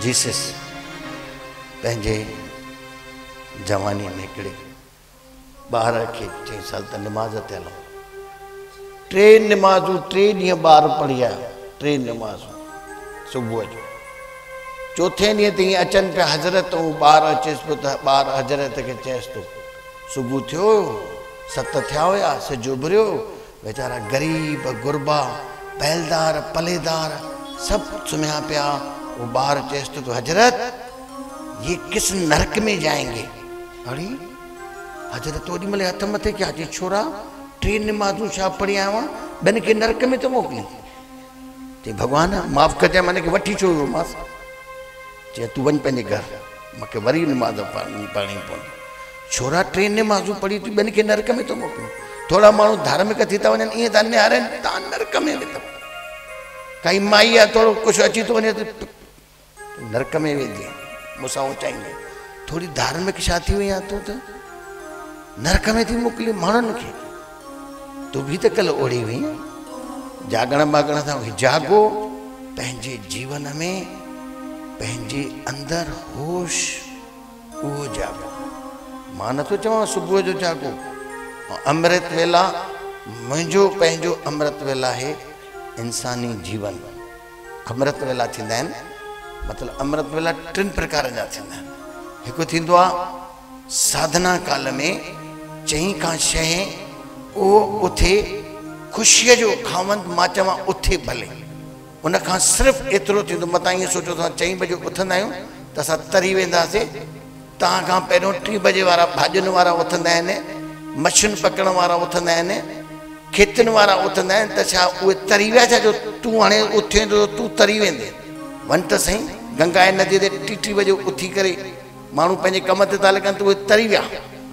जीसस पंहिंजे जवानी में हिकिड़े ॿार खे 4 साल त निमाज़ ते हलो। 3 निमाज़ूं 3 ॾींहं ॿार पढ़ी आयो। 3 निमाज़ूं सुबुह जो। 4थे ॾींहं ते ईअं अचनि पिया हज़रत, ऐं ॿार अचेसि पियो त ॿार हज़रत खे चएसि थो सुबुह थियो, 7 थिया हुया, सिज उभरियो। वीचारा ग़रीब गुरबा पहलदार पलेदार सभु सुम्हिया पिया। वो ॿार चएसि थो हज़रत ये किस नरक में जाएंगे? अरे हज़रत ओॾी महिल हथ मथे कया, चई छोरा 3 निमाज़ूं छा पढ़ी आयो आहियां, ॿियनि खे नरक में थो मोकिली। चई भॻवान माफ़ु कजांइ, मां हिनखे वठी छो वियोमांसि। चई तूं वञ पंहिंजे घर, मूंखे वरी निमाज़ पढ़णी पवंदी। छोरा 3 निमाज़ूं पढ़ी तूं ॿियनि खे नरक में थो मोकिली। थोरा माण्हू धार्मिक थी था वञनि, ईअं था निहारनि तव्हां नरक में वेंदव। काई माई आहे थोरो कुझु अची थो वञे त नरक में वेंदी मूंसां चाहींदे थोरी धार्मिक छा थी वई आहे तूं त नरक में थी मोकिली माण्हुनि खे तूं बि त कल्ह ओड़ी वई जागण बागण सां जागो पंहिंजे जीवन में पंहिंजे अंदरि होश उहो जागो मां नथो चवां सुबुह जो जागो अमृत वेला मुंहिंजो पंहिंजो अमृत वेला आहे इंसानी जीवन अमृत वेला थींदा आहिनि मतिलबु अमृत वेला 3 प्रकार जा थींदा आहिनि हिकु थींदो आहे साधना काल में चई खां 6 उहो उथे ख़ुशीअ जो खावंद मां चवां उथे भले उन खां सिर्फ़ु एतिरो थींदो मतां ईअं सोचो त 4 बजे उथंदा आहियूं त असां तरी वेंदासीं तव्हां खां पहिरियों 3 बजे वारा भाॼियुनि वारा उथंदा आहिनि मछियुनि पकड़ण वारा उथंदा आहिनि खेतियुनि वारा उथंदा आहिनि त छा उहे तरी विया छा जो तूं हाणे उथे थो तूं तरी वेंदे वञ त सही गंगा नदी ते 3 बजे उथी करे माण्हू पंहिंजे कम ते था लॻनि त उहे तरी विया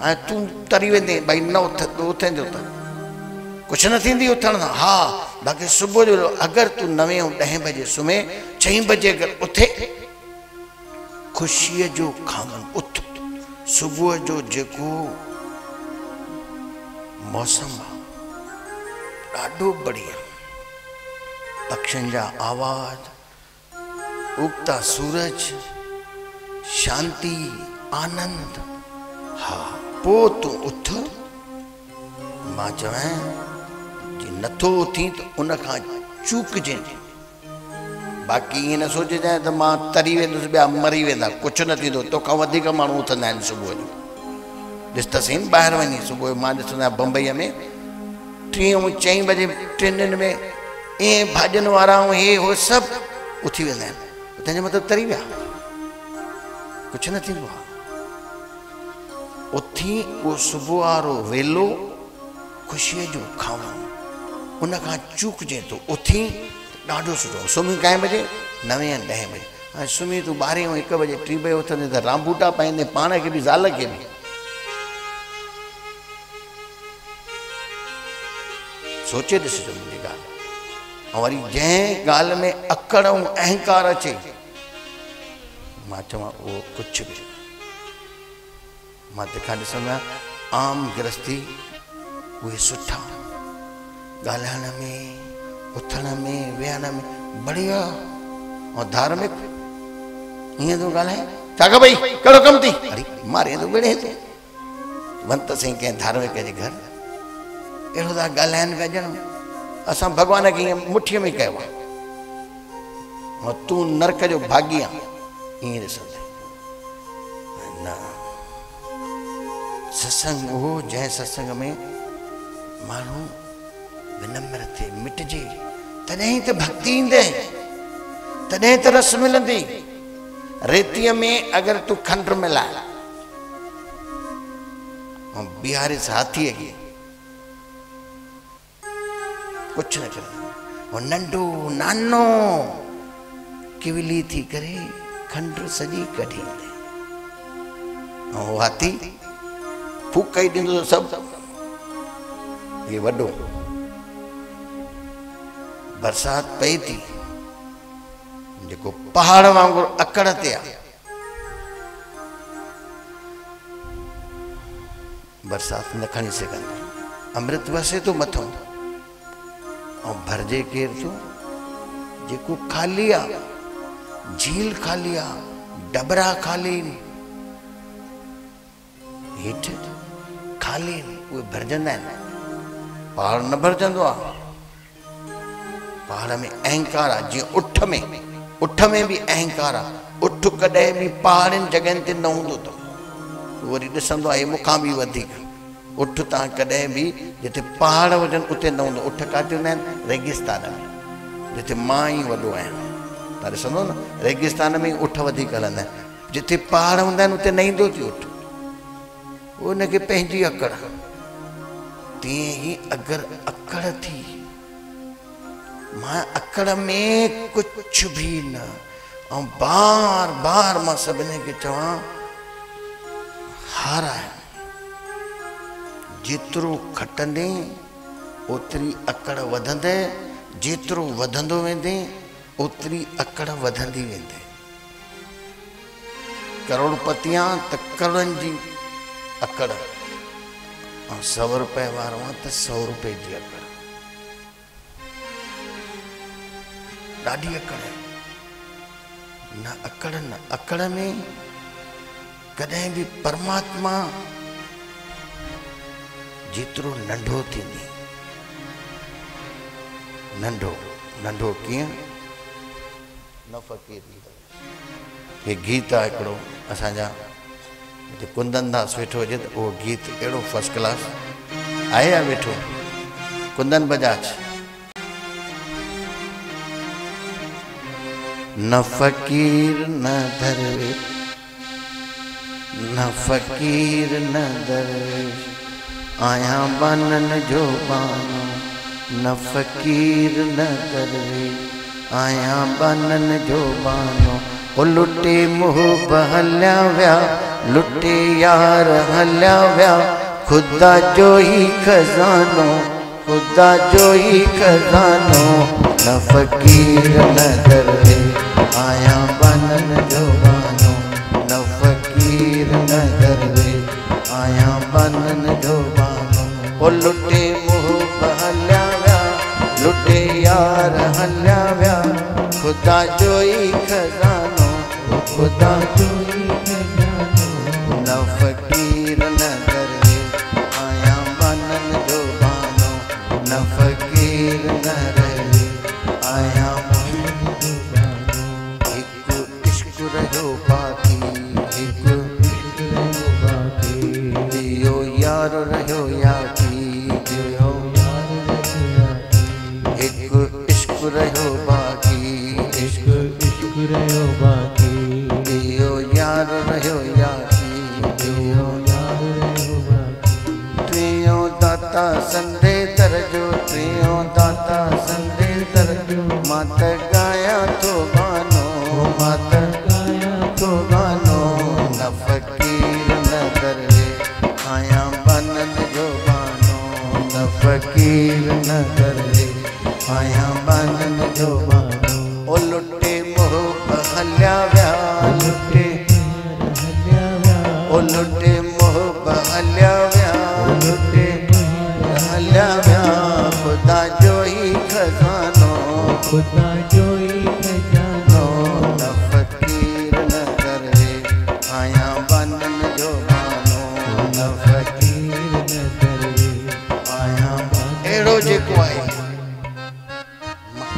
हाणे तूं तरी वेंदे भई न उथे थो त कुझु न थींदी उथण सां हा बाक़ी सुबुह जो अगरि तूं 9 ऐं 10 बजे सुम्हे 6 बजे अगरि उथे ख़ुशीअ जो खामन उथ सुबुह जो जेको मौसम आहे ॾाढो बढ़िया पक्षियुनि जा आवाज़ उगता सूरज शांति आनंद हा पोइ तूं उथ मां चवां जी नथो उथी त उन खां चूकजे बाक़ी ईअं न सोचिजांइ त मां तरी वेंदुसि ॿिया मरी वेंदा कुझु न थींदो तोखां वधीक माण्हू उथंदा आहिनि सुबुह जो ॾिस त सही ॿाहिरि वञी सुबुह जो मां ॾिसंदो आहियां बम्बईअ में 3 ऐं 4 बजे ट्रेनुनि में ईअं भाॼियुनि वारा ऐं हे हो सभु उथी वेंदा आहिनि तंहिंजो मतिलबु तरी विया कुझु न थींदो आहे उथी उहो सुबुह वारो वेलो ख़ुशीअ जो खावण उन खां चूकजे थो उथी ॾाढो सुठो सुम्ही काएं बजे 9 ऐं 10 बजे हाणे सुम्ही तूं 12 ऐं 1 बजे 3 बजे उथंदे त रांबूटा पाईंदे पाण खे बि ज़ाल खे बि सोचे ॾिसिजो मुंहिंजी ॻाल्हि ऐं वरी जंहिं ॻाल्हि में अकड़ ऐं अहंकार अचे मां चवां उहो कुझु बि मां तंहिंखां ॾिसंदो आहियां आम गृहस्थी उहे सुठा ॻाल्हाइण में उथण में वेहण में बढ़िया ऐं धार्मिक ईअं थो ॻाल्हाए छा भई कहिड़ो कमु थी अरे मारे थो विड़े थो वञ त साईं कंहिं धार्मिक जे घर अहिड़ो था ॻाल्हाइनि पिया ॼण असां भॻवान खे ईअं मुठीअ में कयो आहे ऐं तूं नरक जो भागी आहे ईअं ॾिसंदे न सत्संग उहो जंहिं सत्संग में माण्हू विनम्र थिए मिटिजे तॾहिं त भक्ति ईंदे तॾहिं त रस मिलंदी रेतीअ में अगरि तूं खंड मिलाए ऐं बीहारिस हाथीअ खे कुझु न करे ऐं नंढो नानो किविली थी करे खंड सॼी कढी ईंदे ऐं उहो हाथी फूक ई ॾींदो सभु इहे वॾो बरसात पई थी जेको पहाड़ वांगुरु अकड़ ते आहे बरसात न खणी सघंदा अमृत वसे थो मथां ऐं भरिजे केर थो जेको ख़ाली आहे झील ख़ाली आहे डबरा ख़ाली हेठि ख़ाली उहे भरजंदा आहिनि पहाड़ न भरजंदो आहे पहाड़ में अहंकार आहे जीअं उठ में बि अहंकार आहे उठ कॾहिं बि पहाड़नि जॻहियुनि ते न हूंदो अथव वरी ॾिसंदो आहे मूंखां बि वधीक उठ तव्हां कॾहिं बि जिते पहाड़ हुजनि उते न हूंदो उठ किथे हूंदा आहिनि रेगिस्तान में जिते मां ई वॾो आहियां तव्हां ॾिसंदो न रेगिस्तान में उठ वधीक हलंदा आहिनि जिते पहाड़ हूंदा आहिनि उते न ईंदो थी उठ उनखे पंहिंजी अकड़ तीअं ई अगरि अकड़ थी मां अकड़ में कुझु बि न ऐं बार बार मां सभिनी खे चवां हाराए जेतिरो खटंदे ओतिरी अकड़ वधंदे जेतिरो वधंदो वेंदे ओतिरी अकड़ वधंदी वेंदे। करोड़पतियां त करोड़नि जी अकड़, ऐं 100 रुपए वारो आहे त 100 रुपए जी अकड़। ॾाढी अकड़ आहे। न अकड़ में कॾहिं बि परमात्मा जेतिरो नंढो थींदी। नंढो कीअं? न फ़क़ीर। हे गीत आहे हिकिड़ो असांजा कुंदन दास वेठो हुजे त उहो गीत अहिड़ो फर्स्ट क्लास आहे। वेठो कुंदन बजाज। न फ़क़ीर न दरवेश, न फ़क़ीर न दरवेश, आया बानन जो बानो। न फ़क़ीर न दरवेश, आया बानन जो बानो। ओ लुटे मुहब हल्या व्या, लुटे यार हल्या व्या, खुदा जो ही खजानो, खुदा जो ही खजानो। न फ़क़ीर न दरवेश, आया बानन जो बानो। न फ़क़ीर न दरवेश, आया बानन जो बानो। ओ लुटे मुहब हल्या व्या, लुटे यार हल्या व्या, खुदा जो ही खजानो, खुदा जो ही खजानो। न फ़क़ीर न दरवेश, आया बानन जो बानो। न फ़क़ीर न दरवेश, आया बानन जो बानो। हिकु इश्क़ रहियो बाक़ी, हिकु इश्क़ रहियो बाक़ी, दियो यार रहियो याकी, दियो यार रहियो याकी। हिकु इश्क़ रहियो बाक़ी, इश्क़ रहियो बाक़ी, दियो यार रहियो याकी, दियो यार रहियो बाक़ी। त्रियों दाता संदे तरजो, त्रियों दाता संदे तरजो, मात गाया तो गानो, मात गाया तो गानो। न फ़क़ीर न दरवेश, आया बानन जो बानो। न फ़क़ीर न दरवेश, आया बानन जो बानो। ओ लुटे मुहब हल्या व्या, लुटे हल्या व्या, ओ लुटे मुहब हल्या व्या, लुटे हल्या व्या, खुदा जो ही खजानो, खुदा जो ही खजानो। न फ़क़ीर न दरवेश, आया बानन जो बानो। न फ़क़ीर न दरवेश, आया अहिड़ो जेको आहे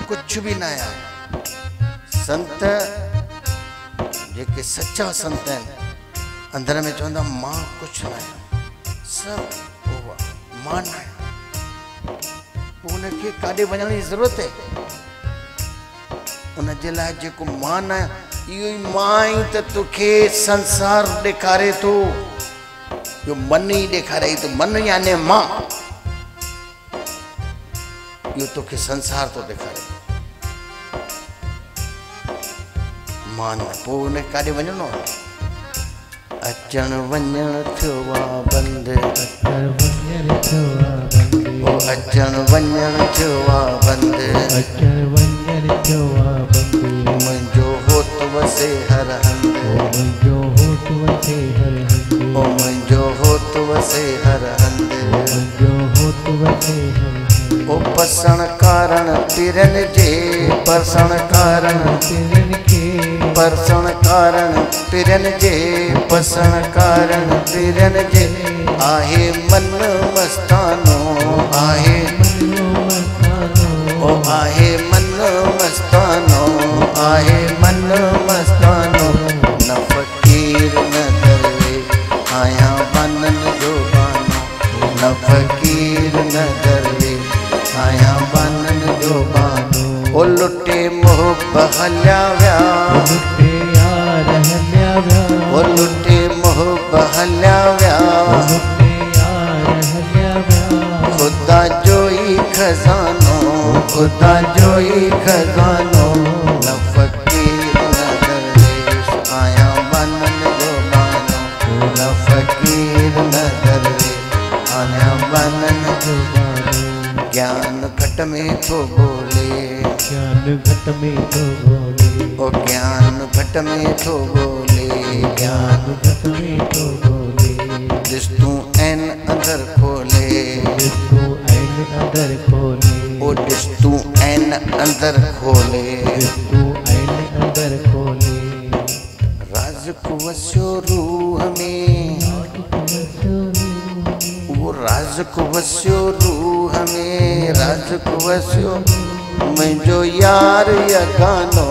कुछ भी न आया। संत जेके सच्चा संत आहिनि अंदर में चवंदा मां कुछ न आहियां, सब मां न आहियां। पोइ उनखे काॾे वञण जी ज़रूरत आहे? उनजे लाइ जेको मां न आहियां, इहो ई मां ई त तोखे संसार ॾेखारे थो। इहो मन ई ॾेखारे थो, मन याने मां, इहो तोखे संसार थो ॾेखारे। मान पोइ उन काॾे वञणो आहे? अचण वञण थियो आहे बंदि, अचण वञण थियो आहे बंदि, ओ अचण वञण थियो आहे बंदि, अचण वञण थियो आहे बंदि। मुंहिंजो होत वसे हर हंधि, मुंहिंजो होत वसे हर हंधि, ओ मुंहिंजो होत वसे हर हंधि, मुंहिंजो होत वसे हर हंधि। ओ पसण कारण पिरन जे, पसण कारण पिरन के, परसण कारण पिरन जे, पसण कारण पिरन जे। आहे मन मस्तानो, आहे मन मस्तानो, ओ आहे मन मस्तानो, आहे मन मस्तानो। न फ़क़ीर न दरवेश, आया बानन जो बानो। न फ़क़ीर न दरवेश, आया बानन जो बानो। ओ लुटे मुहब हल्या व्या, लुटे यार हल्या व्या, ओ लुटे मुहब हल्या व्या, लुटे यार हल्या व्या, खुदा जो ही खजानो, खुदा जो ही खजानो। न फ़क़ीर न दरवेश, आया बानन जो बानो। न फ़क़ीर न दरवेश, आया बानन जो बानो। ज्ञान घट में थो बोले, घट में तो बोले, ओ ज्ञान घट में थो बोले, ज्ञान घट में तो बोले, ॾिस तूं ऐन अंदर खोले, ॾिस तूं ऐन अंदर खोले, ओ ॾिस तूं ऐन अंदर खोले, ॾिस तूं ऐन अंदर खोले, राज को वस्यो रूह में, वो राज को वस्यो रूह में, राज को वस्यो मुंहिंजो यार यकानो,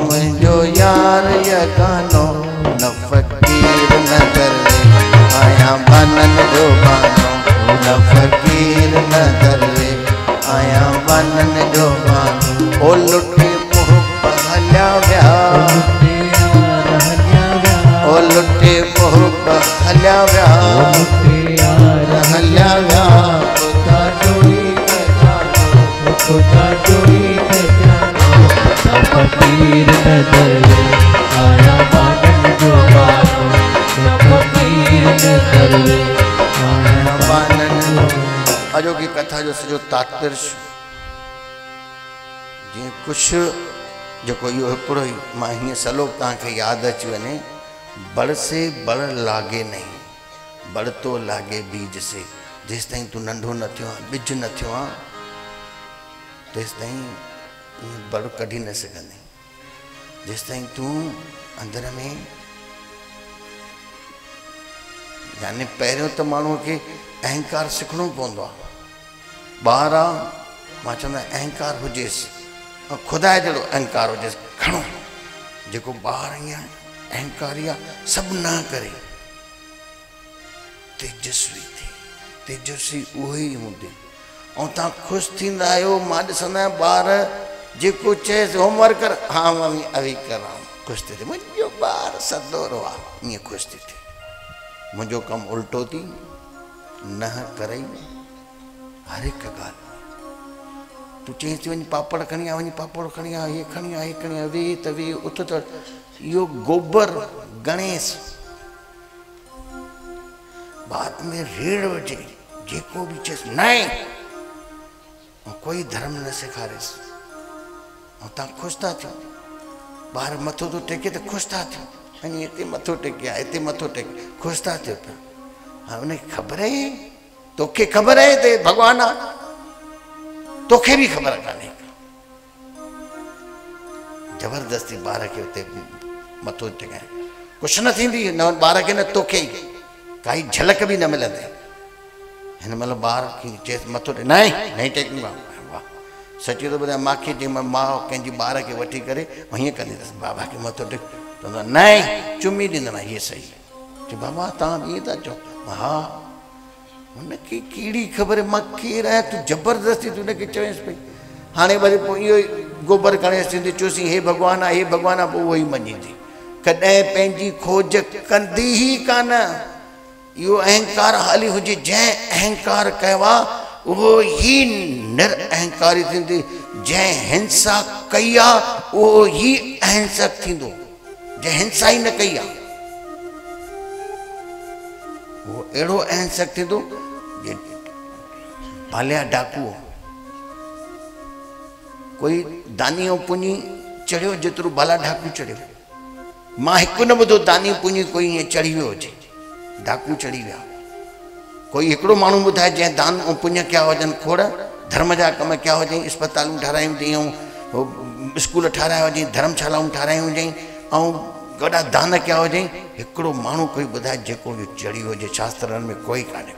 मुंहिंजो यार यकानो, न फ़कीर न दरवे आया बनन जो बानो, न फ़कीर न दरवे आया बनन जो बानो, ओ लुटे मुहब हलिया विया, ओ लुटे मुहब हलिया विया, हलिया विया, फकीर न दरवे आया बनन जो बानो, फकीर न दरवे आया बनन जो। अॼो की कथा जो सॼो तात्पर्य जीअं कुझु जेको इहो हिकिड़ो ई मां हीअं सलोक तव्हांखे यादि अची वञे, बड़ से बड़ लागे नहीं, बड़ तो लागे बीज से, जेसि ताईं तूं नंढो न थियो आहे, ॿिज न थियो आहे, तेसि ताईं बड़ कढी न सघंदी, जेसि ताईं तूं अंदर में, यानी पहिरियों त माण्हूअ खे अहंकार सिखणो पवंदो आहे। ॿार आहे, मां चवंदो आहियां अहंकार हुजेसि, ऐं ख़ुदा जहिड़ो अहंकार हुजेसि, खणो। जेको ॿार ईअं अहंकारी आहे, सभु न करे, तेजस्वी थिए, तेजस्वी उहो ई हूंदे, ऐं तव्हां ख़ुशि थींदा आहियो। मां ॾिसंदो आहियां ॿार जेको चएसि होमवर्क कर, हा मम्मी अभी करां, ख़ुशि थी थिए। मुंहिंजो ॿारु सदोरो आहे, ईअं ख़ुशि थी थिए। मुंहिंजो कमु उल्टो थी न करई हर हिकु ॻाल्हि। तूं चईसि वञी पापड़ खणी आ, वञी पापड़ खणी आ, हे खणी आ, हे खणी आ, वेह त वेह, उथ त इहो गोबर गणेश बाद में रेड़ हुजे, जेको बि चएसि न, कोई धर्म न सेखारेसि, ऐं तव्हां ख़ुशि था थियो। ॿार मथो थो टेके त ख़ुशि था थियो, वञी हिते मथो टेके आहे, हिते मथो टेके, ख़ुशि था थियो पिया। हा हुनखे ख़बर आहे, तोखे ख़बर आहे त भॻवानु आहे, तोखे बि ख़बर कान्हे। ज़बरदस्ती ॿार खे हुते मथो टेकाए, कुझु न थींदी, न ॿार खे न तोखे ई, काई झलक बि न मिलंदी। हिन महिल ॿार खे चएसि मथो टेक, न नहीं टेकूंगा, वाह सची थो ॿुधायां। मूंखे जीअं मां कंहिंजी ॿार खे वठी करे हीअं कंदी अथसि, बाबा खे मथो टेक, चवंदो न चुमी ॾींदोमांइ, हीअ सही चई, बाबा तव्हां ईअं था चओ, हा हुनखे कहिड़ी ख़बर मां केरु आहियां, तूं ज़बरदस्ती तूं हुनखे चवेसि पई। हाणे वरी पोइ इहो ई गोबर गणेश थींदी, चयोसीं हे भॻवानु आहे, हे भॻवानु आहे, पोइ उहो ई मञींदी, कॾहिं पंहिंजी खोज कंदी ई कान। इहो अहंकार हाली हुजे, जंहिं अहंकार कयो आहे उहो ई निर अहंकारी थींदी, जंहिं हिंसा कई आहे उहो ई अहिंसक थींदो, जंहिं हिंसा ई न कई आहे उहो अहिड़ो अहिंसक थींदो। भालिया डाकू कोई दानी ऐं पुञी चढ़ियो जेतिरो बाला डाकू चढ़ियो, मां हिकु न ॿुधो दानी पुञी कोई ईअं चढ़ी वियो हुजे, डाकू चढ़ी विया। कोई हिकिड़ो माण्हू ॿुधाए जंहिं दान ऐं पुञ कया हुजनि, खोड़ धर्म जा कम कया हुजईं, अस्पतालूं ठारायूं अथई, ऐं स्कूल ठाराया हुजईं, धर्मशालाऊं ठारायूं हुजईं, ऐं वॾा दान कया हुजईं, हिकिड़ो माण्हू कोई ॿुधाए जेको इहो चढ़ी हुजे, शास्त्रनि में कोई कान्हे।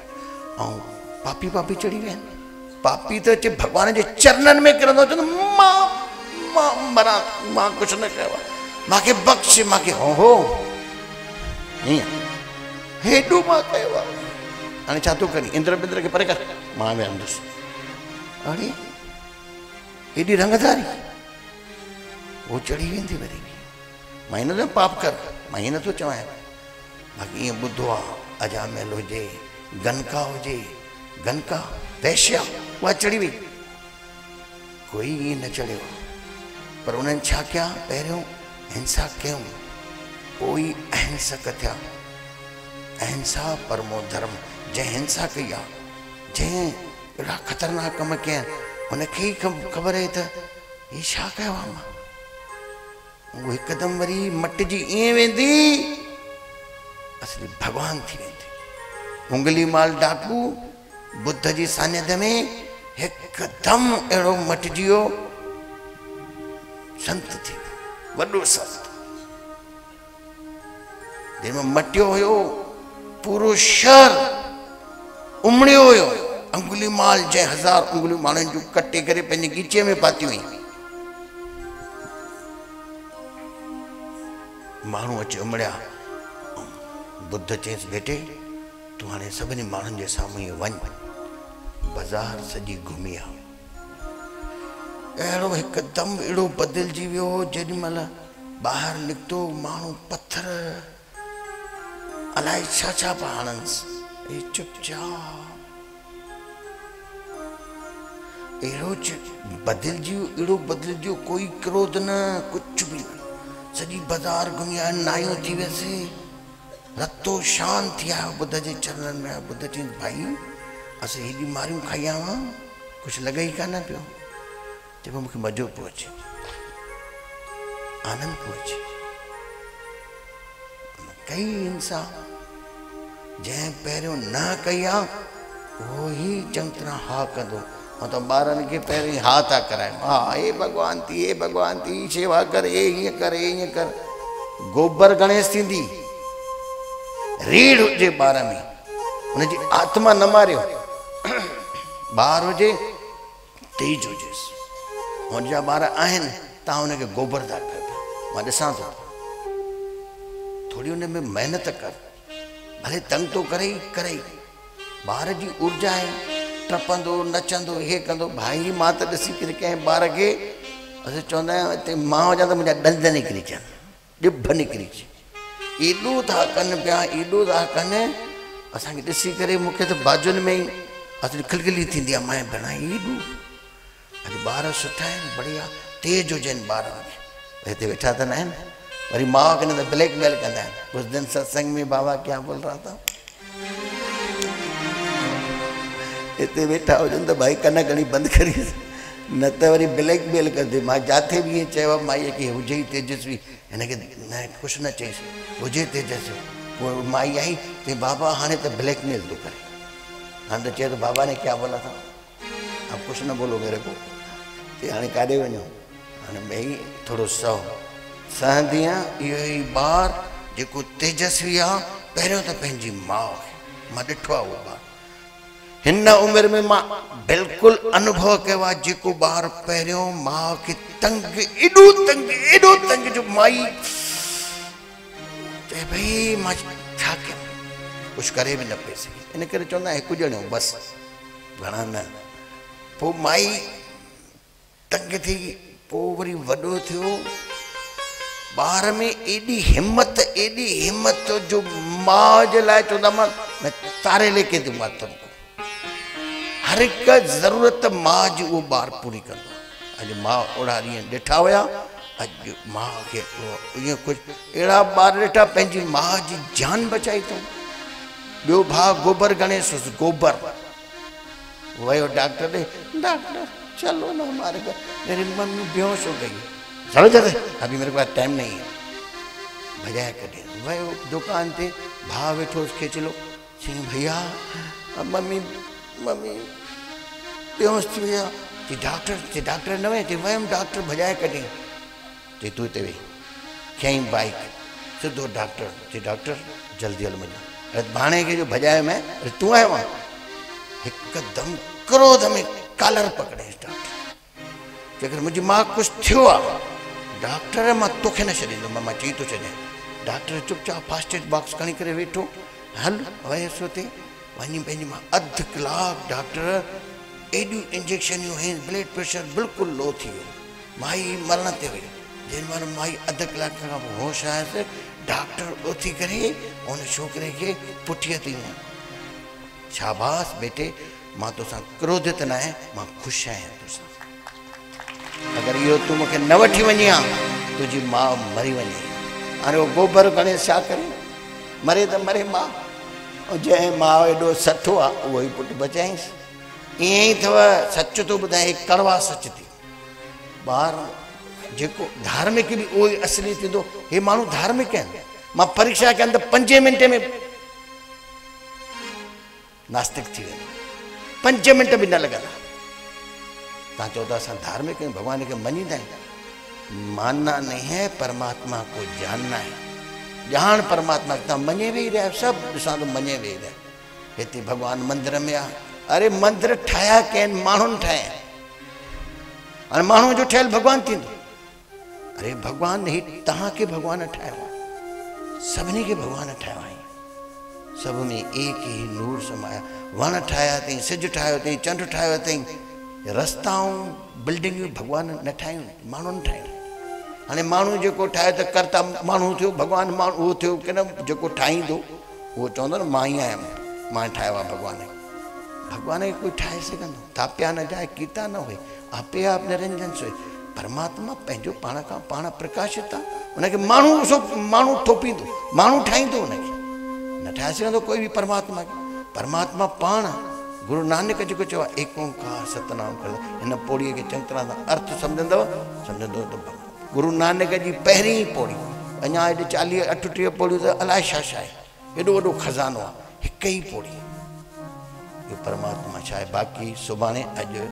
ऐं पापी पापी चढ़ी विया आहिनि। पापी त अचे भॻवान जे चरणनि में किरंदो, चवंदो मां मरां, मां कुझु न कयो आहे, मूंखे बख़्श, मूंखे हो ईअं हेॾो मां कयो आहे, हाणे छा थो करी, इंद्र बिंद्र खे परे कर, मां विहंदुसि। अड़े हेॾी रंगदारी उहो चढ़ी वेंदी वरी। मां हिन जो पाप कर, मां हीअं नथो चवां, बाक़ी ईअं ॿुधो आहे अजामिल हुजे, गनका हुजे, गनका वैश्या, उहा चढ़ी वई, कोई ईअं न चढ़ियो, पर उन्हनि छा कया, पहिरियों हिंसा कयूं, पोइ अहिंसक थिया। अहिंसा परमो धर्म, जंहिं हिंसा कई आहे, जंहिं अहिड़ा ख़तरनाक कम कया, हुनखे ई ख़बर आहे त ये छा कयो आहे मां? वो हिकदमि वरी मटिजी ईअं वेंदी असली भगवान थी वेंदी। उंगली माल डाकू बुद्ध जी सानिध्य में हिकदमि अहिड़ो मटिजी वियो, संत थी वियो, वॾो संत। जंहिंमें मटियो हुयो पूरो शहर उमड़ियो हुयो। अंगुली माल जंहिं 1000 उंगलियूं माण्हुनि जूं कटे करे पंहिंजे गीचे में पाती हुई। माण्हू अची उमड़िया। बुद्ध चयसि बेटे तूं हाणे सभिनी माण्हुनि जे साम्हूं वञ, बाज़ार सॼी घुमी आ। अहिड़ो हिकदमि अहिड़ो बदिलजी वियो। जेॾी महिल ॿाहिरि निकितो माण्हू पत्थर अलाए छा छा पिया हणनिसि। चुपचाप अहिड़ो बदिलजी वियो, अहिड़ो बदिलजी वियो, कोई क्रोध न, कुझु बि न। सॼी बाज़ार घुमी आया, नायूं थी वियसि, रतो शांत थी आयो बुद्ध जे चरणनि में। बुद्ध चयईं भाई असां हेॾी मारियूं खाई आया आहियूं, कुझु लॻे ई कान पियो। चइबो मूंखे मज़ो पियो अचे, आनंद पियो अचे। कई इंसान जंहिं पहिरियों न कई आहे उहो ई चङी तरह हा कंदो। ऐं त ॿारनि खे पहिरीं हा था कराइनि, हा हे भॻवान थी, हे भॻवान थी, शेवा कर, हे हीअं कर, हे हीअं कर। गोबर गणेश थींदी, रीढ़ हुजे ॿार में, हुनजी आत्मा न मारियो। ॿार हुजे तेज हुजेसि, हुनजा ॿार आहिनि तव्हां हुनखे गोबर था कयो। मां ॾिसां थो, थोरी हुन में महिनत कर, भले तंग तो करे ई। ॿार जी ऊर्जा आहे, टपंदो नचंदो हे कंदो। भाई मां त ॾिसी करे कंहिं ॿार खे असां चवंदा आहियूं हिते मां हुजां त मुंहिंजा ॾंद निकिरी अचनि, ॼिभ निकिरी अचे। एॾो था कनि पिया, एॾो था कनि, असांखे ॾिसी करे मूंखे त बाजुनि में ई असली खिलखिली थींदी आहे। मां भेण एॾो अॼु ॿार सुठा आहिनि, बढ़िया तेज हुजनि ॿार में। हिते वेठा त न आहिनि, वरी माउ खे न त ब्लैकमेल कंदा आहिनि। उस दिन सत्संग में बाबा क्या बोल रहा था, हिते वेठा हुजनि त भाई कन खणी बंदि करी, न त वरी ब्लैकमेल कंदे। मां जिथे बि ईअं चयो माईअ खे हुजे ई तेजस्वी, हिनखे न कुझु न चईसि, हुजे तेजस्वी। पोइ माई आई चई बाबा हाणे त ब्लैकमेल थो करे। हाणे त चए थो बाबा ने क्या बोला था, अब कुझु न बोलो मेरे को। चई हाणे काॾे वञो, हाणे ॿई थोरो सहंदी आहियां। इहो ई ॿार जेको तेजस्वी आहे, पहिरियों त पंहिंजी माउ खे मां ॾिठो आहे। उहो ॿारु हिन उमिरि में मां बिल्कुलु अनुभव कयो आहे। जेको ॿारु पहिरियों माउ खे तंग, एॾो तंग जो माई चए भई मां छा कयां, कुझु करे बि न पई सघे। इन करे चवंदा हिकु ॼणो बसि, घणा न। पोइ माई तंग थी, पोइ वरी वॾो थियो। ॿार में एॾी हिमत जो माउ जे लाइ चवंदा मां तारे लेके दूंगा तुमको। हर हिकु ज़रूरत माउ जी उहो ॿारु पूरी कंदो। अॼु माउ ओड़ा ॾींहं ॾिठा हुया, अॼु माउ खे ईअं कुझु अहिड़ा ॿार ॾिठा पंहिंजी माउ जी जान बचाई अथऊं। ॿियो भाउ गोबर गणेश हुउसि, गोबर वियो डॉक्टर ॾे, डॉक्टर चलो ना हमारे घर, मेरी मम्मी बेहोश हो गई। चलो जाते, अभी मेरे पास टाइम नहीं है। भजाए कढे वियो दुकान ते, भाउ वेठो खींच लो। चई भैया मम्मी बेहोश थी विया। चई डॉक्टर न वञे। चई वियमि डॉक्टर भजाए कढे। चई तूं हिते वेही। खयईं बाइक सिधो डॉक्टर। चई डॉक्टर जल्दी हल मुंहिंजो। अरे भाणे खे जो भजायो मैं, अरे तूं आयो आहे। हिकदमि क्रोध में कॉलर पकड़ेसि डॉक्टर। चई अगरि मुंहिंजी माउ कुझु थियो आहे डॉक्टर मां तोखे न छॾींदुमि, मां चई थो छॾियां। डॉक्टर चुपचाप फास्ट एड बॉक्स खणी करे वेठो। हल वयसि हुते, वञी पंहिंजी मां अधु कलाक डॉक्टर एॾियूं इंजेक्शनियूं हंई, ब्लड प्रेशर बिल्कुलु लो थी वियो। माई मरण ते हुई। जेॾी महिल माई अधु कलाक खां पोइ होश आयसि, डॉक्टर उथी करे उन छोकिरे खे पुठीअ ते वञो। शाबाश बेटे, मां तोसां क्रोधित न आहियां, मां ख़ुशि आहियां तोसां। अगरि इहो तूं मूंखे न वठी वञी हा, तुंहिंजी माउ मरी वञे। हाणे उहो गोबर गणेश छा करे, मरे त मरे माउ। ऐं जंहिं माउ एॾो सठो आहे उहो ई पुटु बचाईंसि। ईअं ई अथव, सच थो ॿुधाए, कड़वा सच थी। ॿार जेको धार्मिक बि उहो ई असली थींदो। हे माण्हू धार्मिक आहिनि। मां परीक्षा के अंदरि 5 मिंट में नास्तिक थी वेंदो, 5 मिंट बि न लॻंदा। तव्हां चओ था असां धार्मिक आहियूं, भॻवान खे मञींदा आहियूं। मानना नहीं है, परमात्मा को जानना है। ॼाण परमात्मा खे तव्हां मञे वेही रहिया, सभु ॾिसां थो मञे वेही रहिया। हिते भॻवान मंदर में आहे। अरे मंदर ठाहिया कंहिं माण्हुनि ठाहिया, हाणे माण्हू जो ठहियल भॻवान थींदो। अरे भॻवान ही तव्हांखे भॻवान ठाहियो आहे, सभिनी खे भॻवान ठाहियो आहे। सब में एक ही नूर समाया। वण ठाहिया अथई, सिज ठाहियो अथई, चंड ठाहियो अथई, रस्ताऊं बिल्डिंगूं भॻवान न ठाहियूं, माण्हुनि ठाहियूं। हाणे माण्हू जेको ठाहे त कर्ता माण्हू थियो, भॻवान माण्हू उहो थियो की न। जेको ठाहींदो उहो चवंदो न मां ई आहियां, मां ठाहियो आहे भॻवान खे। भॻवान खे कोई ठाहे सघंदो? थापिया न जाए, कीता न हुए, आपे आप निरंजन सोए। परमात्मा पंहिंजो पाण खां पाण प्रकाशित आहे। उनखे माण्हू थोपींदो, माण्हू ठाहींदो, उनखे न ठाहे सघंदो कोई बि परमात्मा खे। परमात्मा पाण। गुरु नानक जेको चयो आहे एक ओंकार सतनाम कर, हिन पौड़ीअ खे चङी तरह सां अर्थ सम्झंदव त गुरु नानक जी पहिरीं पौड़ी। अञा हेॾे 40 38 पौड़ियूं त अलाए छा आहे, हेॾो वॾो खज़ानो आहे। हिकु ई पौड़ी। इहो परमात्मा छा आहे। बाक़ी सुभाणे अॼु